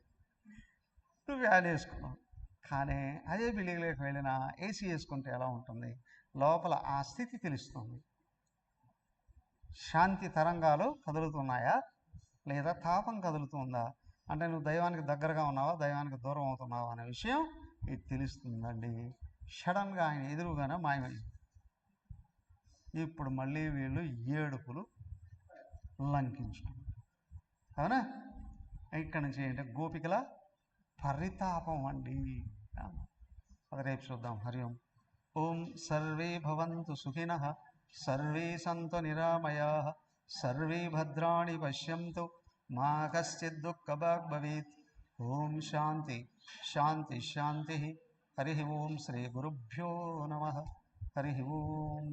నువ్వు వ్యాన్ వేసుకున్నావు. కానీ అదే బిల్డింగ్లోకి వెళ్ళినా ఏసీ వేసుకుంటే ఎలా ఉంటుంది? లోపల ఆ స్థితి తెలుస్తుంది. శాంతి తరంగాలు కదులుతున్నాయా లేదా తాపం కదులుతుందా అంటే నువ్వు దైవానికి దగ్గరగా ఉన్నావా, దైవానికి దూరం అవుతున్నావా అనే విషయం ఇది తెలుస్తుందండి. సడన్గా ఆయన ఎదురుగానే మాయమైంది. ఇప్పుడు మళ్ళీ వీళ్ళు ఏడుపులు లంకించుకున్నారు. అవునా? ఇక్కడ నుంచి ఏంటంటే గోపికల పరితాపం అండి. అది రేపు చూద్దాం. హరి ఓం. ఓం సర్వే భవంతు సుఖినః, సర్వే సంతు నిరామయాః, సర్వే భద్రాణి పశ్యంతు, మా కశ్చిద్ దుఃఖభాగ్ భవేత్. ఓం శాంతి శాంతి శాంతి. హరి ఓం. శ్రీ గురుభ్యో నమః. హరి ఓం.